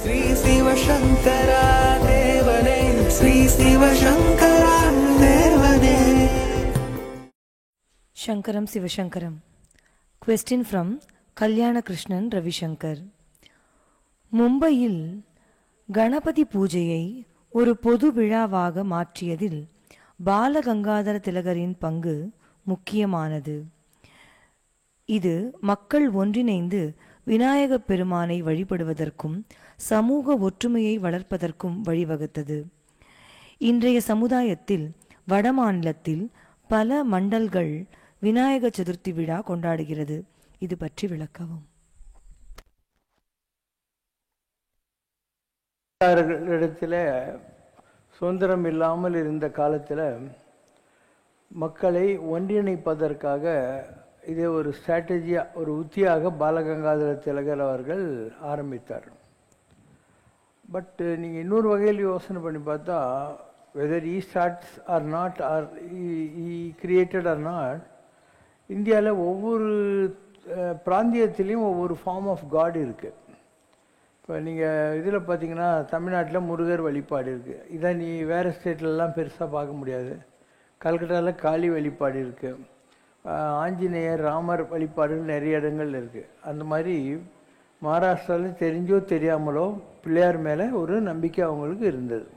ஸ்ரீ சிவசங்கரா தேவனே, ஸ்ரீ சிவசங்கரா தேவனே. Shankaram Sivashankaram. Question from Kalyana Krishnan Ravishankar. மும்பையில் கணபதி பூஜையை ஒரு பொது விழாவாக மாற்றியதில் பாலகங்காதர திலகரின் பங்கு முக்கியமானது. இது மக்கள் ஒன்றிணைந்து விநாயகப் பெருமானை வழிபடுவதற்கும் சமூக ஒற்றுமையை வளர்ப்பதற்கும் வழிவகுத்தது. இன்றைய சமுதாயத்தில் வடமாநிலத்தில் பல மண்டல்கள் விநாயக சதுர்த்தி விழா கொண்டாடுகிறது. இது பற்றி விளக்கவும். இடத்துல சுதந்திரம் இல்லாமல் இருந்த காலத்தில் மக்களை ஒன்றிணைப்பதற்காக இதே ஒரு ஸ்ட்ராட்டஜியாக, ஒரு உத்தியாக பாலகங்காதர திலகர் அவர்கள் ஆரம்பித்தார். பட் நீங்கள் இன்னொரு வகையில் யோசனை பண்ணி பார்த்தா, whether he starts or not, or he created or not, இந்தியாவில் ஒவ்வொரு பிராந்தியத்திலையும் ஒவ்வொரு ஃபார்ம் ஆஃப் காட் இருக்குது. இப்போ நீங்கள் இதில் பார்த்தீங்கன்னா தமிழ்நாட்டில் முருகர் வழிபாடு இருக்குது. இதை நீ வேறு ஸ்டேட்லலாம் பெருசாக பார்க்க முடியாது. கல்கட்டாவில் காளி வழிபாடு இருக்குது. ஆஞ்சநேயர், ராமர் வழிபாடுகள் நிறைய இடங்கள் இருக்குது. அந்த மாதிரி மகாராஷ்டிராவில் தெரிஞ்சோ தெரியாமலோ பிள்ளையார் மேலே ஒரு நம்பிக்கை அவங்களுக்கு இருந்தது.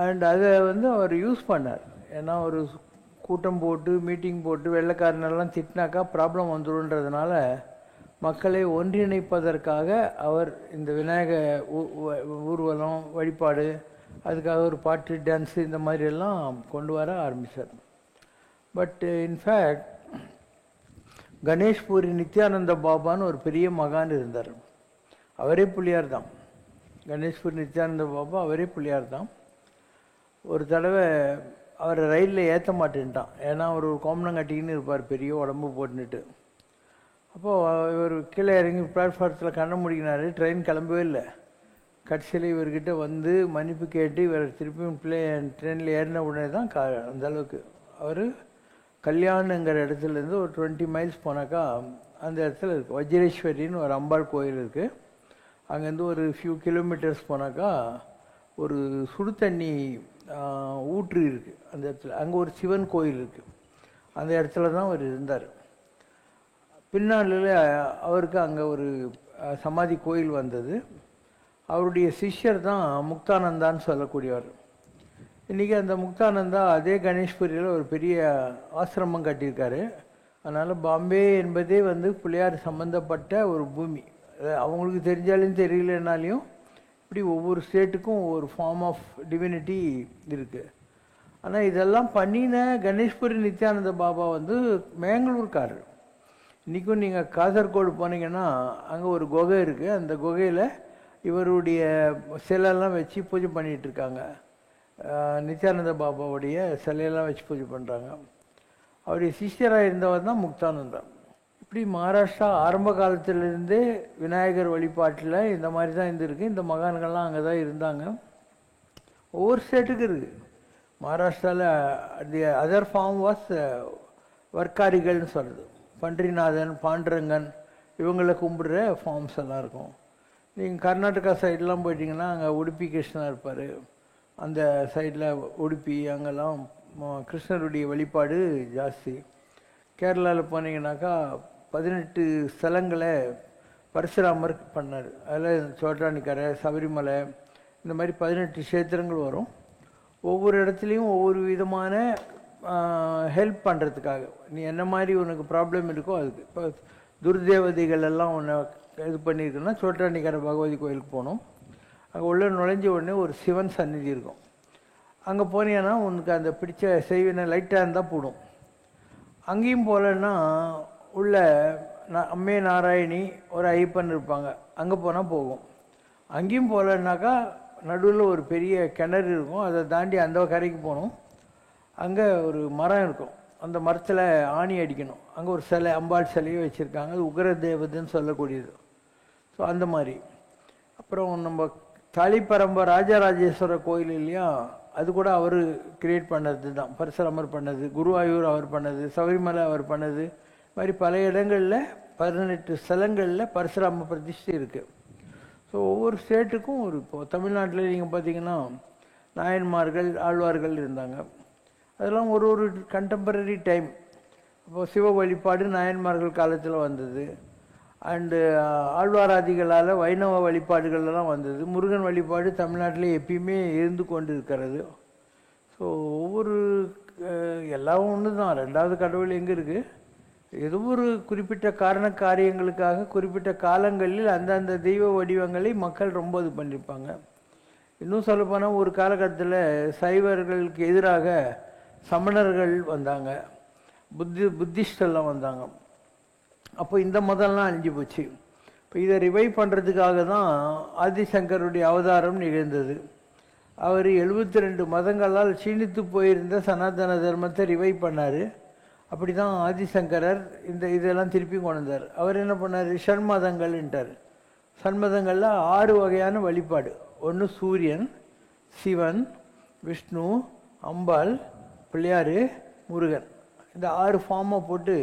அண்ட் அதை அவர் யூஸ் பண்ணார். ஏன்னா ஒரு கூட்டம் போட்டு மீட்டிங் போட்டு வெள்ளைக்காரனெல்லாம் திட்டினாக்கா ப்ராப்ளம் வந்துடுன்றதுனால மக்களை ஒன்றிணைப்பதற்காக அவர் இந்த விநாயக ஊர்வலம் வழிபாடு, அதுக்காக ஒரு பாட்டு, டான்ஸு, இந்த மாதிரியெல்லாம் கொண்டு வர ஆரம்பித்தார். பட் இன்ஃபேக்ட் கணேஷ்பூரி நித்யானந்த பாபான்னு ஒரு பெரிய மகான் இருந்தார். அவரே பிள்ளையார் தான். கணேஷ்பூரி நித்யானந்த பாபா அவரே பிள்ளையார் தான். ஒரு தடவை அவரை ரயிலில் ஏற்ற மாட்டேன்ட்டான். ஏன்னா அவர் ஒரு கோமணம் கட்டிக்கின்னு இருப்பார், பெரிய உடம்பு போட்டுன்னுட்டு. அப்போது இவர் கீழே இறங்கி பிளாட்ஃபாரத்தில் கண்ண முடிக்கினார். ட்ரெயின் கிளம்பவே இல்லை. கடைசியில் இவர்கிட்ட வந்து மன்னிப்பு கேட்டு இவர் திருப்பியும் ட்ரெயினில் ஏறின உடனே தான் அந்த அளவுக்கு அவர் கல்யாணுங்கிற இடத்துலேருந்து ஒரு 20 மைல்ஸ் போனாக்கா அந்த இடத்துல இருக்குது வஜ்ரேஸ்வரின்னு ஒரு அம்பாள் கோயில் இருக்குது. அங்கேருந்து ஒரு ஃபியூ கிலோமீட்டர்ஸ் போனாக்கா ஒரு சுடு தண்ணி ஊற்று இருக்குது அந்த இடத்துல. அங்கே ஒரு சிவன் கோயில் இருக்குது. அந்த இடத்துல தான் அவர் இருந்தார். பின்னாளில் அவருக்கு அங்கே ஒரு சமாதி கோயில் வந்தது. அவருடைய சிஷ்யர் தான் முக்தானந்தான்னு சொல்லக்கூடியவர். இன்றைக்கி அந்த முக்தானந்தா அதே கணேஷ்புரியில் ஒரு பெரிய ஆசிரமம் கட்டியிருக்காரு. அதனால் பாம்பே என்பதே பிள்ளையார் சம்மந்தப்பட்ட ஒரு பூமி. அவங்களுக்கு தெரிஞ்சாலும் தெரியலனாலையும் இப்படி ஒவ்வொரு ஸ்டேட்டுக்கும் ஒரு ஃபார்ம் ஆஃப் டிவினிட்டி இருக்குது. ஆனால் இதெல்லாம் பண்ணின கணேஷ்புரி நித்யானந்த பாபா மேங்களூர்காரர். இன்றைக்கும் நீங்கள் காசர்கோடு போனீங்கன்னா அங்கே ஒரு குகை இருக்குது. அந்த குகையில் இவருடைய சிலையெல்லாம் வச்சு பூஜை பண்ணிகிட்ருக்காங்க. நித்யானந்த பாபாவுடைய சிலையெல்லாம் வச்சு பூஜை பண்ணுறாங்க. அவருடைய சிஷ்யராக இருந்தவர் தான் முக்தானந்தா. இப்படி மகாராஷ்டிரா ஆரம்ப காலத்திலிருந்தே விநாயகர் வழிபாட்டில் இந்த மாதிரி தான் இருந்திருக்கு. இந்த மகான்கள்லாம் அங்கே தான் இருந்தாங்க. ஒவ்வொரு ஸ்டேட்டுக்கு இருக்குது. மகாராஷ்டிராவில் தி அதர் ஃபார்ம் வாஸ் வர்க்காரிகள்னு சொல்கிறது. பன்றிநாதன், பாண்டரங்கன், இவங்களை கும்பிடுற ஃபார்ம்ஸ் எல்லாம் இருக்கும். நீங்கள் கர்நாடகா சைடெலாம் போயிட்டிங்கன்னா அங்கே உடுப்பி கிருஷ்ணா இருப்பார். அந்த சைடில் உடுப்பி அங்கெல்லாம் கிருஷ்ணருடைய வழிபாடு ஜாஸ்தி. கேரளாவில் போனீங்கன்னாக்கா 18 ஸ்தலங்களை பரசுராமர் பண்ணார். அதில் சோட்டானிக்கரை, சபரிமலை, இந்த மாதிரி 18 க்ஷேத்திரங்கள் வரும். ஒவ்வொரு இடத்துலையும் ஒவ்வொரு விதமான ஹெல்ப் பண்ணுறதுக்காக, நீ என்ன மாதிரி உனக்கு ப்ராப்ளம் இருக்கோ அதுக்கு. இப்போ துர்தேவதைகள் எல்லாம் ஒன்று இது பண்ணியிருக்குன்னா சோட்டானிக்கரை பகவதி கோயிலுக்கு போகணும். அங்கே உள்ள நுழைஞ்ச உடனே ஒரு சிவன் சந்நிதி இருக்கும். அங்கே போனீங்கன்னா உனக்கு அந்த பிடிச்ச செய்வினை லைட்டாக இருந்தால் போடும். அங்கேயும் போகலன்னா உள்ள அம்மே நாராயணி, ஒரு ஐயப்பன் இருப்பாங்க, அங்கே போனால் போகும். அங்கேயும் போகலன்னாக்கா நடுவில் ஒரு பெரிய கிணறு இருக்கும். அதை தாண்டி அந்த கரைக்கு போகணும். அங்கே ஒரு மரம் இருக்கும். அந்த மரத்தில் ஆணி அடிக்கணும். அங்கே ஒரு சிலை, அம்பாள் சிலையை வச்சுருக்காங்க. அது உக்ர தேவதைன்னு சொல்லக்கூடியது. ஸோ அந்த மாதிரி. அப்புறம் நம்ம தாலிப்பரம்ப ராஜராஜேஸ்வர கோயில் இல்லையா, அது கூட அவர் கிரியேட் பண்ணது தான். பரசுராமர் பண்ணது, குருவாயூர் அவர் பண்ணது, சபரிமலை அவர் பண்ணது. இது மாதிரி பல இடங்களில் 18 ஸ்தலங்களில் பரசுராம பிரதிஷ்டை இருக்குது. ஸோ ஒவ்வொரு ஸ்டேட்டுக்கும் ஒரு இப்போது தமிழ்நாட்டில் நீங்கள் பார்த்தீங்கன்னா நாயன்மார்கள் ஆழ்வார்கள் இருந்தாங்க. அதெல்லாம் ஒரு ஒரு கண்டெம்பரரி டைம். இப்போது சிவ வழிபாடு நாயன்மார்கள் காலத்தில் வந்தது. அண்டு ஆழ்வாராதிகளால் வைணவ வழிபாடுகள்லாம் வந்தது. முருகன் வழிபாடு தமிழ்நாட்டில் எப்பயுமே இருந்து கொண்டு இருக்கிறது. ஸோ ஒவ்வொரு எல்லாம் ஒன்று தான். ரெண்டாவது கடவுள் எங்கே இருக்குது? ஏதோ ஒரு குறிப்பிட்ட காரண காரியங்களுக்காக குறிப்பிட்ட காலங்களில் அந்தந்த தெய்வ வடிவங்களை மக்கள் ரொம்ப இது பண்ணியிருப்பாங்க. இன்னும் சொல்லப்போனால் ஒரு காலகட்டத்தில் சைவர்களுக்கு எதிராக சமணர்கள் வந்தாங்க, புத்திஸ்டெல்லாம் வந்தாங்க. அப்போ இந்த மதம்லாம் அழிஞ்சு போச்சு. இப்போ இதை ரிவைவ் பண்ணுறதுக்காக தான் ஆதிசங்கருடைய அவதாரம் நிகழ்ந்தது. அவர் 72 மதங்களால் க்ஷீணித்து போயிருந்த சனாதன தர்மத்தை ரிவைவ் பண்ணார். அப்படி தான் ஆதிசங்கரர் இதெல்லாம் திருப்பி கொண்டு வந்தார். அவர் என்ன பண்ணார்? ஷண்மதங்கள்ன்றார். சண்மதங்களில் 6 வகையான வழிபாடு. ஒன்று சூரியன், சிவன், விஷ்ணு, அம்பாள், பிள்ளையார், முருகன். இந்த 6 ஃபார்மை போட்டு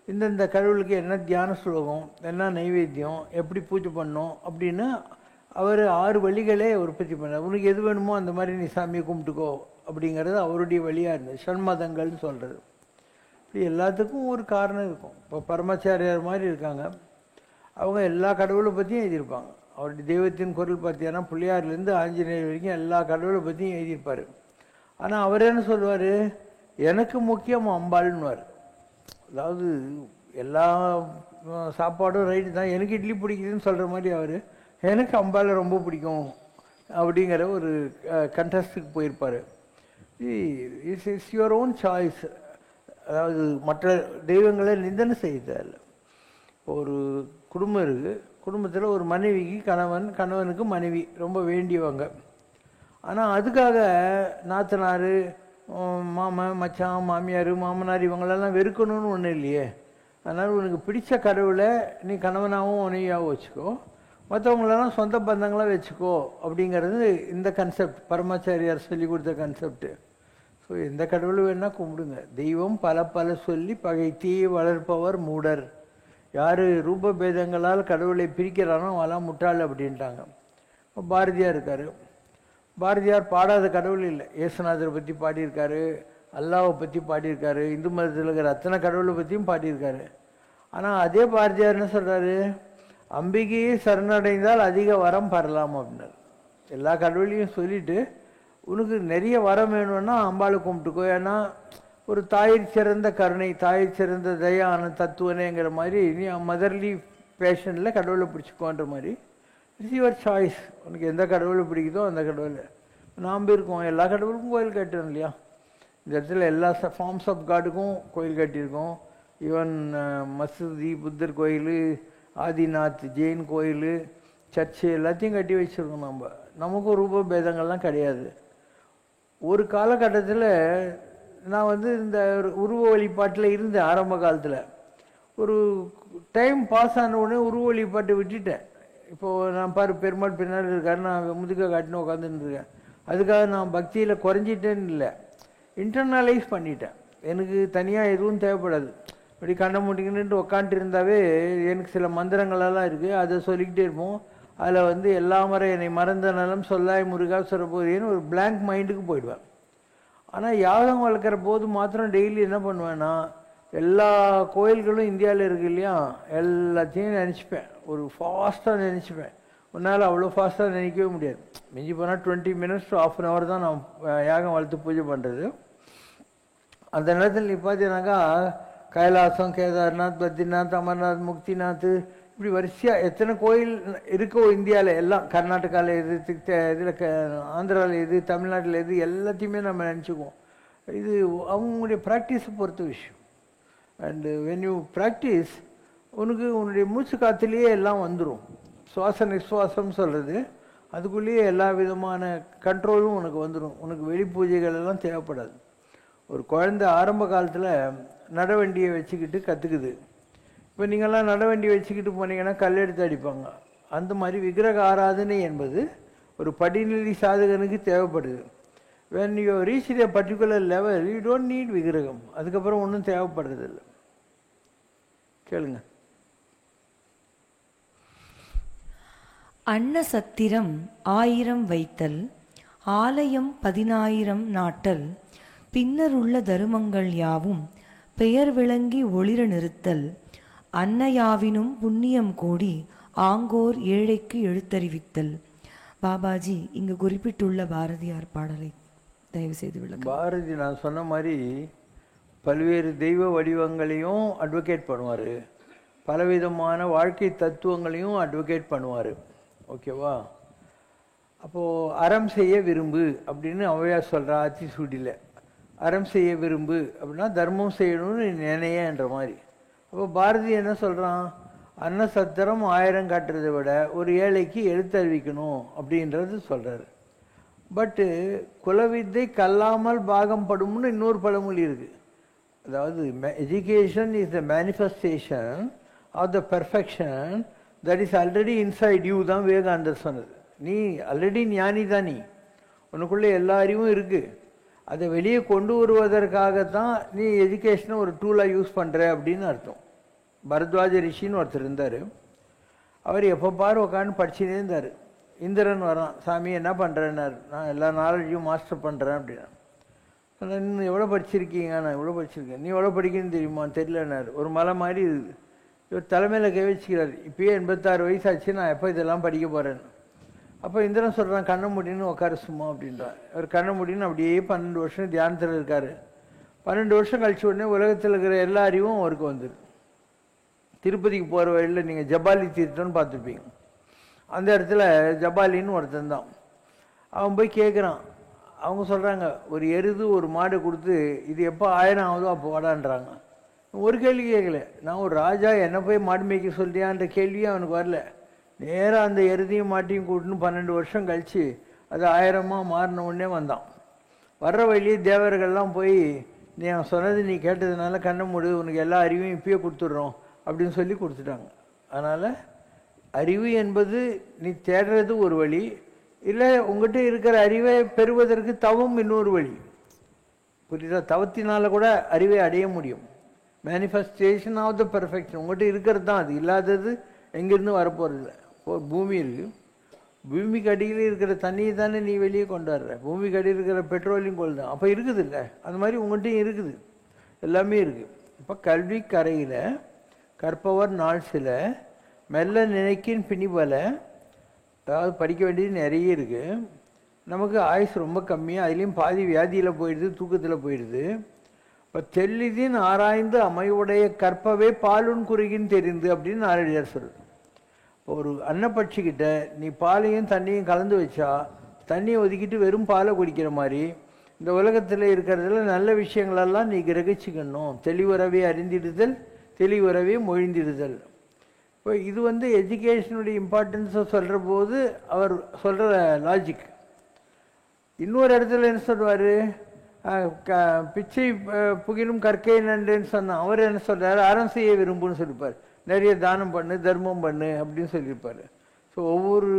இந்தந்த கடவுளுக்கு என்ன தியான ஸ்லோகம், என்ன நைவேத்தியம், எப்படி பூஜை பண்ணோம் அப்படின்னு அவர் 6 வழிகளே உற்பத்தி பண்ணார். உனக்கு எது வேணுமோ அந்த மாதிரி நீ சாமியை கும்பிட்டுக்கோ அப்படிங்கிறது அவருடைய வழியாக இருந்தது. ஷண்மதங்கள்னு சொல்கிறது. இப்படி எல்லாத்துக்கும் ஒரு காரணம் இருக்கும். இப்போ பரமாச்சாரியார் மாதிரி இருக்காங்க, அவங்க எல்லா கடவுளை பற்றியும் எழுதியிருப்பாங்க. அவருடைய தெய்வத்தின் குரல் பார்த்தீங்கன்னா பிள்ளையார்லேருந்து ஆஞ்சநேயர் வரைக்கும் எல்லா கடவுளை பற்றியும் எழுதியிருப்பார். ஆனால் அவர் என்ன சொல்லுவார்? எனக்கு முக்கியம் அம்பாள்னுவார். அதாவது எல்லா சாப்பாடும் ரைட்டு தான், எனக்கு இட்லி பிடிக்குதுன்னு சொல்கிற மாதிரி அவர் எனக்கு அம்பாளை ரொம்ப பிடிக்கும் அப்படிங்கிற ஒரு கண்டஸ்ட்டுக்கு போயிருப்பார். It's your own choice. அதாவது மற்ற தெய்வங்களை நிந்தனை செய்யல. ஒரு குடும்பம் இருக்குது, குடும்பத்தில் ஒரு மனைவிக்கு கணவன், கணவனுக்கு மனைவி ரொம்ப வேண்டியவங்க. ஆனால் அதுக்காக நாத்தனார், மாமன், மச்சான், மாமியார், மாமனார் இவங்களெல்லாம் வெறுக்கணும்னு ஒன்றும் இல்லையே. அதனால் உனக்கு பிடிச்ச கடவுளை நீ கணவனாகவும் மனைவியாகவும் வச்சுக்கோ, மற்றவங்களெல்லாம் சொந்த பந்தங்களாக வச்சுக்கோ அப்படிங்கிறது இந்த கன்செப்ட், பரமாச்சாரியார் சொல்லி கொடுத்த கன்செப்டு. ஸோ எந்த கடவுள் வேணால் கும்பிடுங்க. தெய்வம் பல பல சொல்லி பகைத்தீ வளர்ப்பவர் மூடர். யார் ரூபபேதங்களால் கடவுளை பிரிக்கிறானோ அவெல்லாம் முட்டாள் அப்படின்ட்டாங்க. இப்போ பாரதியார் இருக்கார். பாரதியார் பாடாத கடவுள் இல்லை. இயேசுநாதரை பற்றி பாடியிருக்காரு, அல்லாவை பற்றி பாடியிருக்காரு, இந்து மதத்தில் இருக்கிற அத்தனை கடவுளை பற்றியும் பாடியிருக்காரு. ஆனால் அதே பாரதியார் என்ன சொல்கிறாரு? அம்பிகையை சரணடைந்தால் அதிக வரம் பெறலாம் அப்படின்னார். எல்லா கடவுளையும் சொல்லிவிட்டு உனக்கு நிறைய வரம் வேணும்னா அம்பாளை கும்பிட்டுக்கோ, ஏன்னா ஒரு தாயிற் சிறந்த கருணை, தாயிற் சிறந்த தயான தத்துவனேங்கிற மாதிரி நீ மதர்லி பேஷனில் கடவுளை பிடிச்சிக்கோன்ற மாதிரி. It's your choice. உனக்கு எந்த கடவுளை பிடிக்குதோ அந்த கடவுளை. நாம் இருக்கோம், எல்லா கடவுளுக்கும் கோயில் கட்டுறோம் இல்லையா? இந்த இடத்துல எல்லா ஃபார்ம்ஸ் ஆஃப் காடுக்கும் கோயில் கட்டியிருக்கோம். ஈவன் மசூதி, புத்தர் கோயில், ஆதிநாத் ஜெயின் கோயில், சர்ச்சு எல்லாத்தையும் கட்டி வச்சுருக்கோம். நமக்கும் ரூப பேதங்கள்லாம் கிடையாது. ஒரு காலகட்டத்தில் நான் இந்த உருவ வழிபாட்டில் இருந்தேன். ஆரம்ப காலத்தில் ஒரு டைம் பாஸ் ஆன உடனே உருவ வழிபாட்டை விட்டுட்டேன். இப்போது நான் பாரு பெருமாள் பின்னால் இருக்காரு, நான் முதுக காட்டின்னு உட்காந்துன்னு இருக்கேன். அதுக்காக நான் பக்தியில் குறைஞ்சிட்டேன்னு இல்லை, இன்டர்னலைஸ் பண்ணிட்டேன். எனக்கு தனியாக எதுவும் தேவைப்படாது. இப்படி கண்ணை மூட்டிக்கிட்டு உக்காந்துட்டு இருந்தாவே எனக்கு சில மந்திரங்களெல்லாம் இருக்குது, அதை சொல்லிக்கிட்டே இருப்போம். அதில் எல்லா முறை என்னை மறந்த நலம் சொல்லாய் முருகா சொல்கிறபோதுன்னு ஒரு பிளாங்க் மைண்டுக்கு போயிடுவேன். ஆனால் யாகம் வளர்க்குற போது மாத்திரம் டெய்லி என்ன பண்ணுவேன்னா, எல்லா கோயில்களும் இந்தியாவில் இருக்குது இல்லையா, எல்லாத்தையும் நினச்சிப்பேன். ஒரு ஃபாஸ்ட்டாக நினச்சிப்பேன். உன்னால் அவ்வளோ ஃபாஸ்ட்டாக நினைக்கவே முடியாது. மிஞ்சி போனால் 20 minutes to ½ hour தான் நான் யாகம் வளர்த்து பூஜை பண்ணுறது. அந்த நேரத்தில் நீ பார்த்தீங்கன்னாக்கா கைலாசம், கேதார்நாத், பத்ரிநாத், அமர்நாத், முக்திநாத், இப்படி வரிசையாக எத்தனை கோயில் இருக்கோ இந்தியாவில் எல்லாம், கர்நாடகாவில் எது, இதில் ஆந்திராவில் எது, தமிழ்நாட்டில் எது, எல்லாத்தையுமே நம்ம நினச்சிக்குவோம். இது அவங்களுடைய ப்ராக்டிஸை பொறுத்த விஷயம். அண்டு வென் யூ ப்ராக்டிஸ், உனக்கு உன்னுடைய மூச்சு காற்றுலேயே எல்லாம் வந்துடும். சுவாச நிஸ்வாசம் சொல்கிறது, அதுக்குள்ளேயே எல்லா விதமான கண்ட்ரோலும் உனக்கு வந்துடும். உனக்கு வெளி பூஜைகள் எல்லாம் தேவைப்படாது. ஒரு குழந்தை ஆரம்ப காலத்தில் நடவண்டியை வச்சுக்கிட்டு கற்றுக்குது. இப்போ நீங்கள்லாம் நடவண்டி வச்சுக்கிட்டு போனீங்கன்னா கல் எடுத்து அடிப்பாங்க. அந்த மாதிரி விக்கிரக ஆராதனை என்பது ஒரு படிநிலை சாதகனுக்கு தேவைப்படுது. when you reach a particular level you don't need விக்கிரகம். அதுக்கப்புறம் ஒன்றும் தேவைப்படுறதில்லை. கேளுங்க. அன்ன சத்திரம் 1000 வைத்தல், ஆலயம் 10,000 நாட்டல், பின்னருள்ள தருமங்கள் யாவும் பெயர் விளங்கி ஒளிர நிறுத்தல், அன்னையாவினும் புண்ணியம் கோடி ஆங்கோர் ஏழைக்கு எழுத்தறிவித்தல். பாபாஜி இங்கு குறிப்பிட்டுள்ள பாரதியார் பாடலை தயவு செய்து விளக்க. பாரதி நான் சொன்ன மாதிரி பல்வேறு தெய்வ வடிவங்களையும் அட்வொகேட் பண்ணுவார், பலவிதமான வாழ்க்கை தத்துவங்களையும் அட்வொகேட் பண்ணுவார். ஓகேவா? அப்போது அறம் செய்ய விரும்பு அப்படின்னு ஔவையார் சொல்கிறா ஆத்திசூடியில். அறம் செய்ய விரும்பு அப்படின்னா தர்மம் செய்யணும்னு நினையன்ற மாதிரி. அப்போ பாரதி என்ன சொல்கிறான்? அன்ன சத்திரம் 1000 காட்டுறதை விட ஒரு ஏழைக்கு எழுத்தறிவிக்கணும் அப்படின்றது சொல்கிறாரு. பட்டு குலவித்தை கல்லாமல் பாகம் படும்னு இன்னொரு பழமொழி இருக்குது. அதாவது education is the manifestation of the perfection that is already inside you தான் விவேகானந்தர் சொன்னது. நீ ஆல்ரெடி ஞானி தான், நீ உனக்குள்ளே எல்லா அறிவும் இருக்குது. அதை வெளியே கொண்டு வருவதற்காகத்தான் நீ எஜுகேஷனை ஒரு டூலாக யூஸ் பண்ணுற அப்படின்னு அர்த்தம். பரத்வாஜ ரிஷின்னு ஒருத்தர் இருந்தார். அவர் எப்போ பாரு உட்காந்து படிச்சுட்டே இருந்தார். இந்திரன் வரான், சாமி என்ன பண்ணுறேன்னார். நான் எல்லா நாலேஜையும் மாஸ்டர் பண்ணுறேன் அப்படின்னா. இன்னும் எவ்வளோ படிச்சிருக்கீங்க? நான் எவ்வளோ படிச்சிருக்கேன். நீ எவ்வளோ படிக்கணும்னு தெரியுமா? தெரியலன்னார். ஒரு மலை மாதிரி இருக்குது. இவர் தலைமையில் கை வச்சுக்கிறார். இப்பயே 86 வயசாச்சு, நான் எப்போ இதெல்லாம் படிக்க போகிறேன்னு. அப்போ இந்திரன் சொல்கிறான், கண்ணை முடின்னு உட்கார சும்மா அப்படின்றான். அவர் கண்ணை முடின்னு அப்படியே 12 வருஷம் தியானத்தில் இருக்கார். 12 வருஷம் கழிச்ச உடனே உலகத்தில் இருக்கிற எல்லா அறிவும் அவருக்கு வந்துடும். திருப்பதிக்கு போகிற வழியில் நீங்கள் ஜபாலி தீர்த்தம்னு பார்த்துருப்பீங்க. அந்த இடத்துல ஜபாலின்னு ஒருத்தன் தான். அவன் போய் கேட்குறான். அவங்க சொல்கிறாங்க, ஒரு எருது ஒரு மாடு கொடுத்து இது எப்போ 1000 ஆகுதோ அப்போ வாடான்றாங்க. ஒரு கேள்வி கேட்கல. நான் ஒரு ராஜா, என்ன போய் மாடு மேய்க்க சொல்றியான்ற கேள்வியும் அவனுக்கு வரல. நேராக அந்த எருதையும் மாட்டையும் கூட்டுன்னு 12 வருஷம் கழித்து அது 1000மாக மாறின உடனே வந்தான். வர்ற வழியே தேவர்கள்லாம் போய், நீ அவன் சொன்னது நீ கேட்டதுனால கண்ணை மூடு, உனக்கு எல்லா அறிவையும் இப்பயே கொடுத்துட்றோம் அப்படின்னு சொல்லி கொடுத்துட்டாங்க. அதனால் அறிவு என்பது நீ தேடுறது ஒரு வழி, இல்லை உங்கள்கிட்ட இருக்கிற அறிவை பெறுவதற்கு தவம் இன்னொரு வழி. புரியுதா? தவத்தினால கூட அறிவை அடைய முடியும். மேனிஃபெஸ்டேஷன் ஆஃப் த பெர்ஃபெக்ஷன் உங்கள்கிட்ட இருக்கிறது தான். அது இல்லாதது எங்கேருந்து வரப்போகிறது? பூமி இருக்குது. பூமிக்கு அடியில் இருக்கிற தண்ணியை தானே நீ வெளியே கொண்டாடுற. பூமிக்கு அடியில் இருக்கிற பெட்ரோலையும் கொள் தான். அப்போ இருக்குது இல்லை? அந்த மாதிரி உங்கள்கிட்டையும் இருக்குது, எல்லாமே இருக்குது. இப்போ கல்வி கரையில் கற்பவர் நாள் சில, மெல்ல நினைக்கின் பிணிபல. அதாவது படிக்க வேண்டியது நிறைய இருக்குது. நமக்கு ஆயுசு ரொம்ப கம்மியாக, அதுலேயும் பாதி வியாதியில் போயிடுது, தூக்கத்தில் போயிடுது. இப்போ தெல்லிதின் ஆராய்ந்து அமைவுடைய கற்பவே பாலுன் குறுகின்னு தெரிந்து அப்படின்னு நாரடியார் சொல்லுது. ஒரு அன்னப்பட்சிக்கிட்ட நீ பாலையும் தண்ணியும் கலந்து வச்சா தண்ணியை ஒதுக்கிட்டு வெறும் பாலை குடிக்கிற மாதிரி இந்த உலகத்தில் இருக்கிறதுல நல்ல விஷயங்களெல்லாம் நீ கிரகிச்சுக்கணும். தெளிவுறவே அறிந்திடுதல், தெளிவுறவே மொழிந்திடுதல். இப்போ இது எஜுகேஷனுடைய இம்பார்ட்டன்ஸை சொல்கிற போது அவர் சொல்கிற லாஜிக். இன்னொரு இடத்துல என்ன சொல்வார்? பிச்சை புகிலும் கற்கை நன்றுன்னு சொன்னான். அவர் என்ன சொல்கிறார்? அறம் செய்ய விரும்புன்னு சொல்லியிருப்பார். நிறைய தானம் பண்ணு, தர்மம் பண்ணு அப்படின்னு சொல்லியிருப்பார். ஸோ ஒவ்வொரு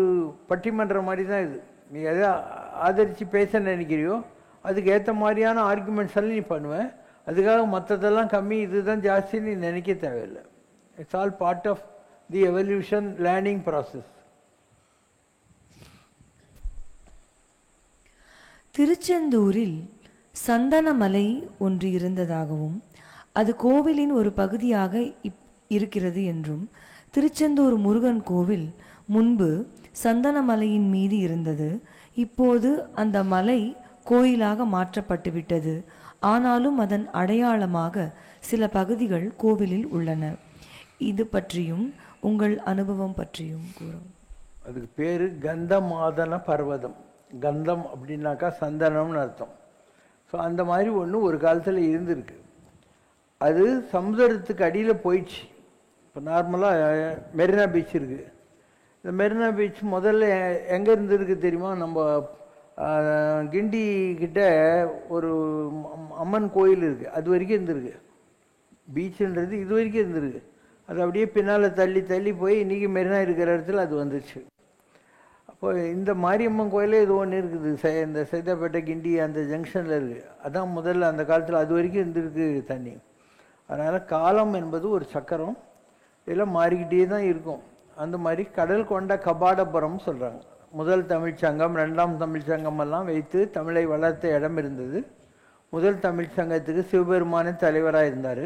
பட்டிமன்ற மாதிரி தான் இது. நீ எதை ஆதரித்து பேச நினைக்கிறியோ அதுக்கு ஏற்ற மாதிரியான ஆர்குமெண்ட்ஸ் எல்லாம் நீ பண்ணுவேன். அதுக்காக மற்றதெல்லாம் கம்மி, இதுதான் ஜாஸ்தின்னு நீ நினைக்க தேவையில்லை. It's all part of the evolution learning process. திருச்செந்தூரில் சந்தனமலை ஒன்று இருந்ததாகவும் அது கோவிலின் ஒரு பகுதியாக இருக்கிறது என்றும், திருச்செந்தூர் முருகன் கோவில் முன்பு சந்தனமலையின் மீது இருந்தது. இப்போது அந்த மலை கோயிலாக மாற்றப்பட்டு விட்டது. ஆனாலும் அதன் அடையாளமாக சில பகுதிகள் கோவிலில் உள்ளன. இது பற்றியும் உங்கள் அனுபவம் பற்றியும் கூறும். அதுக்கு பேர் கந்தமாதன பர்வதம். கந்தம் அப்படின்னாக்கா சந்தனம்னு அர்த்தம். ஸோ அந்த மாதிரி ஒன்று ஒரு காலத்தில் இருந்திருக்கு. அது சமுதிரத்துக்கு அடியில் போயிடுச்சு. இப்போ நார்மலாக மெரினா பீச் இருக்குது. இந்த மெரினா பீச் முதல்ல எங்கே இருந்திருக்கு தெரியுமா? நம்ம கிண்டி கிட்ட ஒரு அம்மன் கோயில் இருக்குது, அது வரைக்கும் இருந்திருக்கு. பீச்சுன்றது இது வரைக்கும் இருந்திருக்கு. அது அப்படியே பின்னால் தள்ளி தள்ளி போய் இன்றைக்கி மெரினா இருக்கிற இடத்துல அது வந்துடுச்சு. அப்போ இந்த மாரியம்மன் கோயிலே இது ஒன்று இருக்குது, இந்த சைதாப்பேட்டை கிண்டி அந்த ஜங்ஷனில் இருக்குது. அதான் முதல்ல அந்த காலத்தில் அது வரைக்கும் இருந்திருக்கு தண்ணி. அதனால் காலம் என்பது ஒரு சக்கரம், இதெல்லாம் மாறிக்கிட்டே தான் இருக்கும். அந்த மாதிரி கடல் கொண்ட கபாடபுரம் சொல்கிறாங்க. முதல் தமிழ்ச்சங்கம், ரெண்டாம் தமிழ்ச்சங்கம் எல்லாம் வைத்து தமிழை வளர்த்த இடம் இருந்தது. முதல் தமிழ்ச்சங்கத்துக்கு சிவபெருமானே தலைவராக இருந்தார்.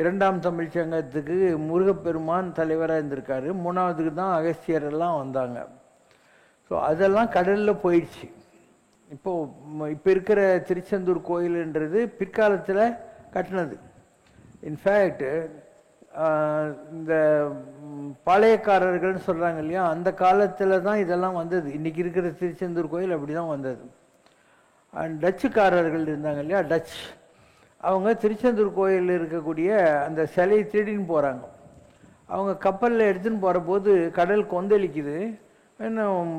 இரண்டாம் தமிழ்ச்சங்கத்துக்கு முருகப்பெருமான் தலைவராக இருந்திருக்காரு. மூணாவதுக்கு தான் அகஸ்தியர் எல்லாம் வந்தாங்க. ஸோ அதெல்லாம் கடலில் போயிடுச்சு. இப்போ இருக்கிற திருச்செந்தூர் கோயிலுன்றது பிற்காலத்தில் கட்டினது. இன்ஃபேக்ட் இந்த பாளையக்காரர்கள்னு சொல்கிறாங்க இல்லையா, அந்த காலத்தில் தான் இதெல்லாம் வந்தது. இன்றைக்கி இருக்கிற திருச்செந்தூர் கோயில் அப்படி தான் வந்தது. அண்ட் டச்சுக்காரர்கள் இருந்தாங்க இல்லையா, டச், அவங்க திருச்செந்தூர் கோயிலில் இருக்கக்கூடிய அந்த சிலையை திருடின்னு போகிறாங்க. அவங்க கப்பலில் எடுத்துன்னு போகிற போது கடல் கொந்தளிக்குது, இன்னும்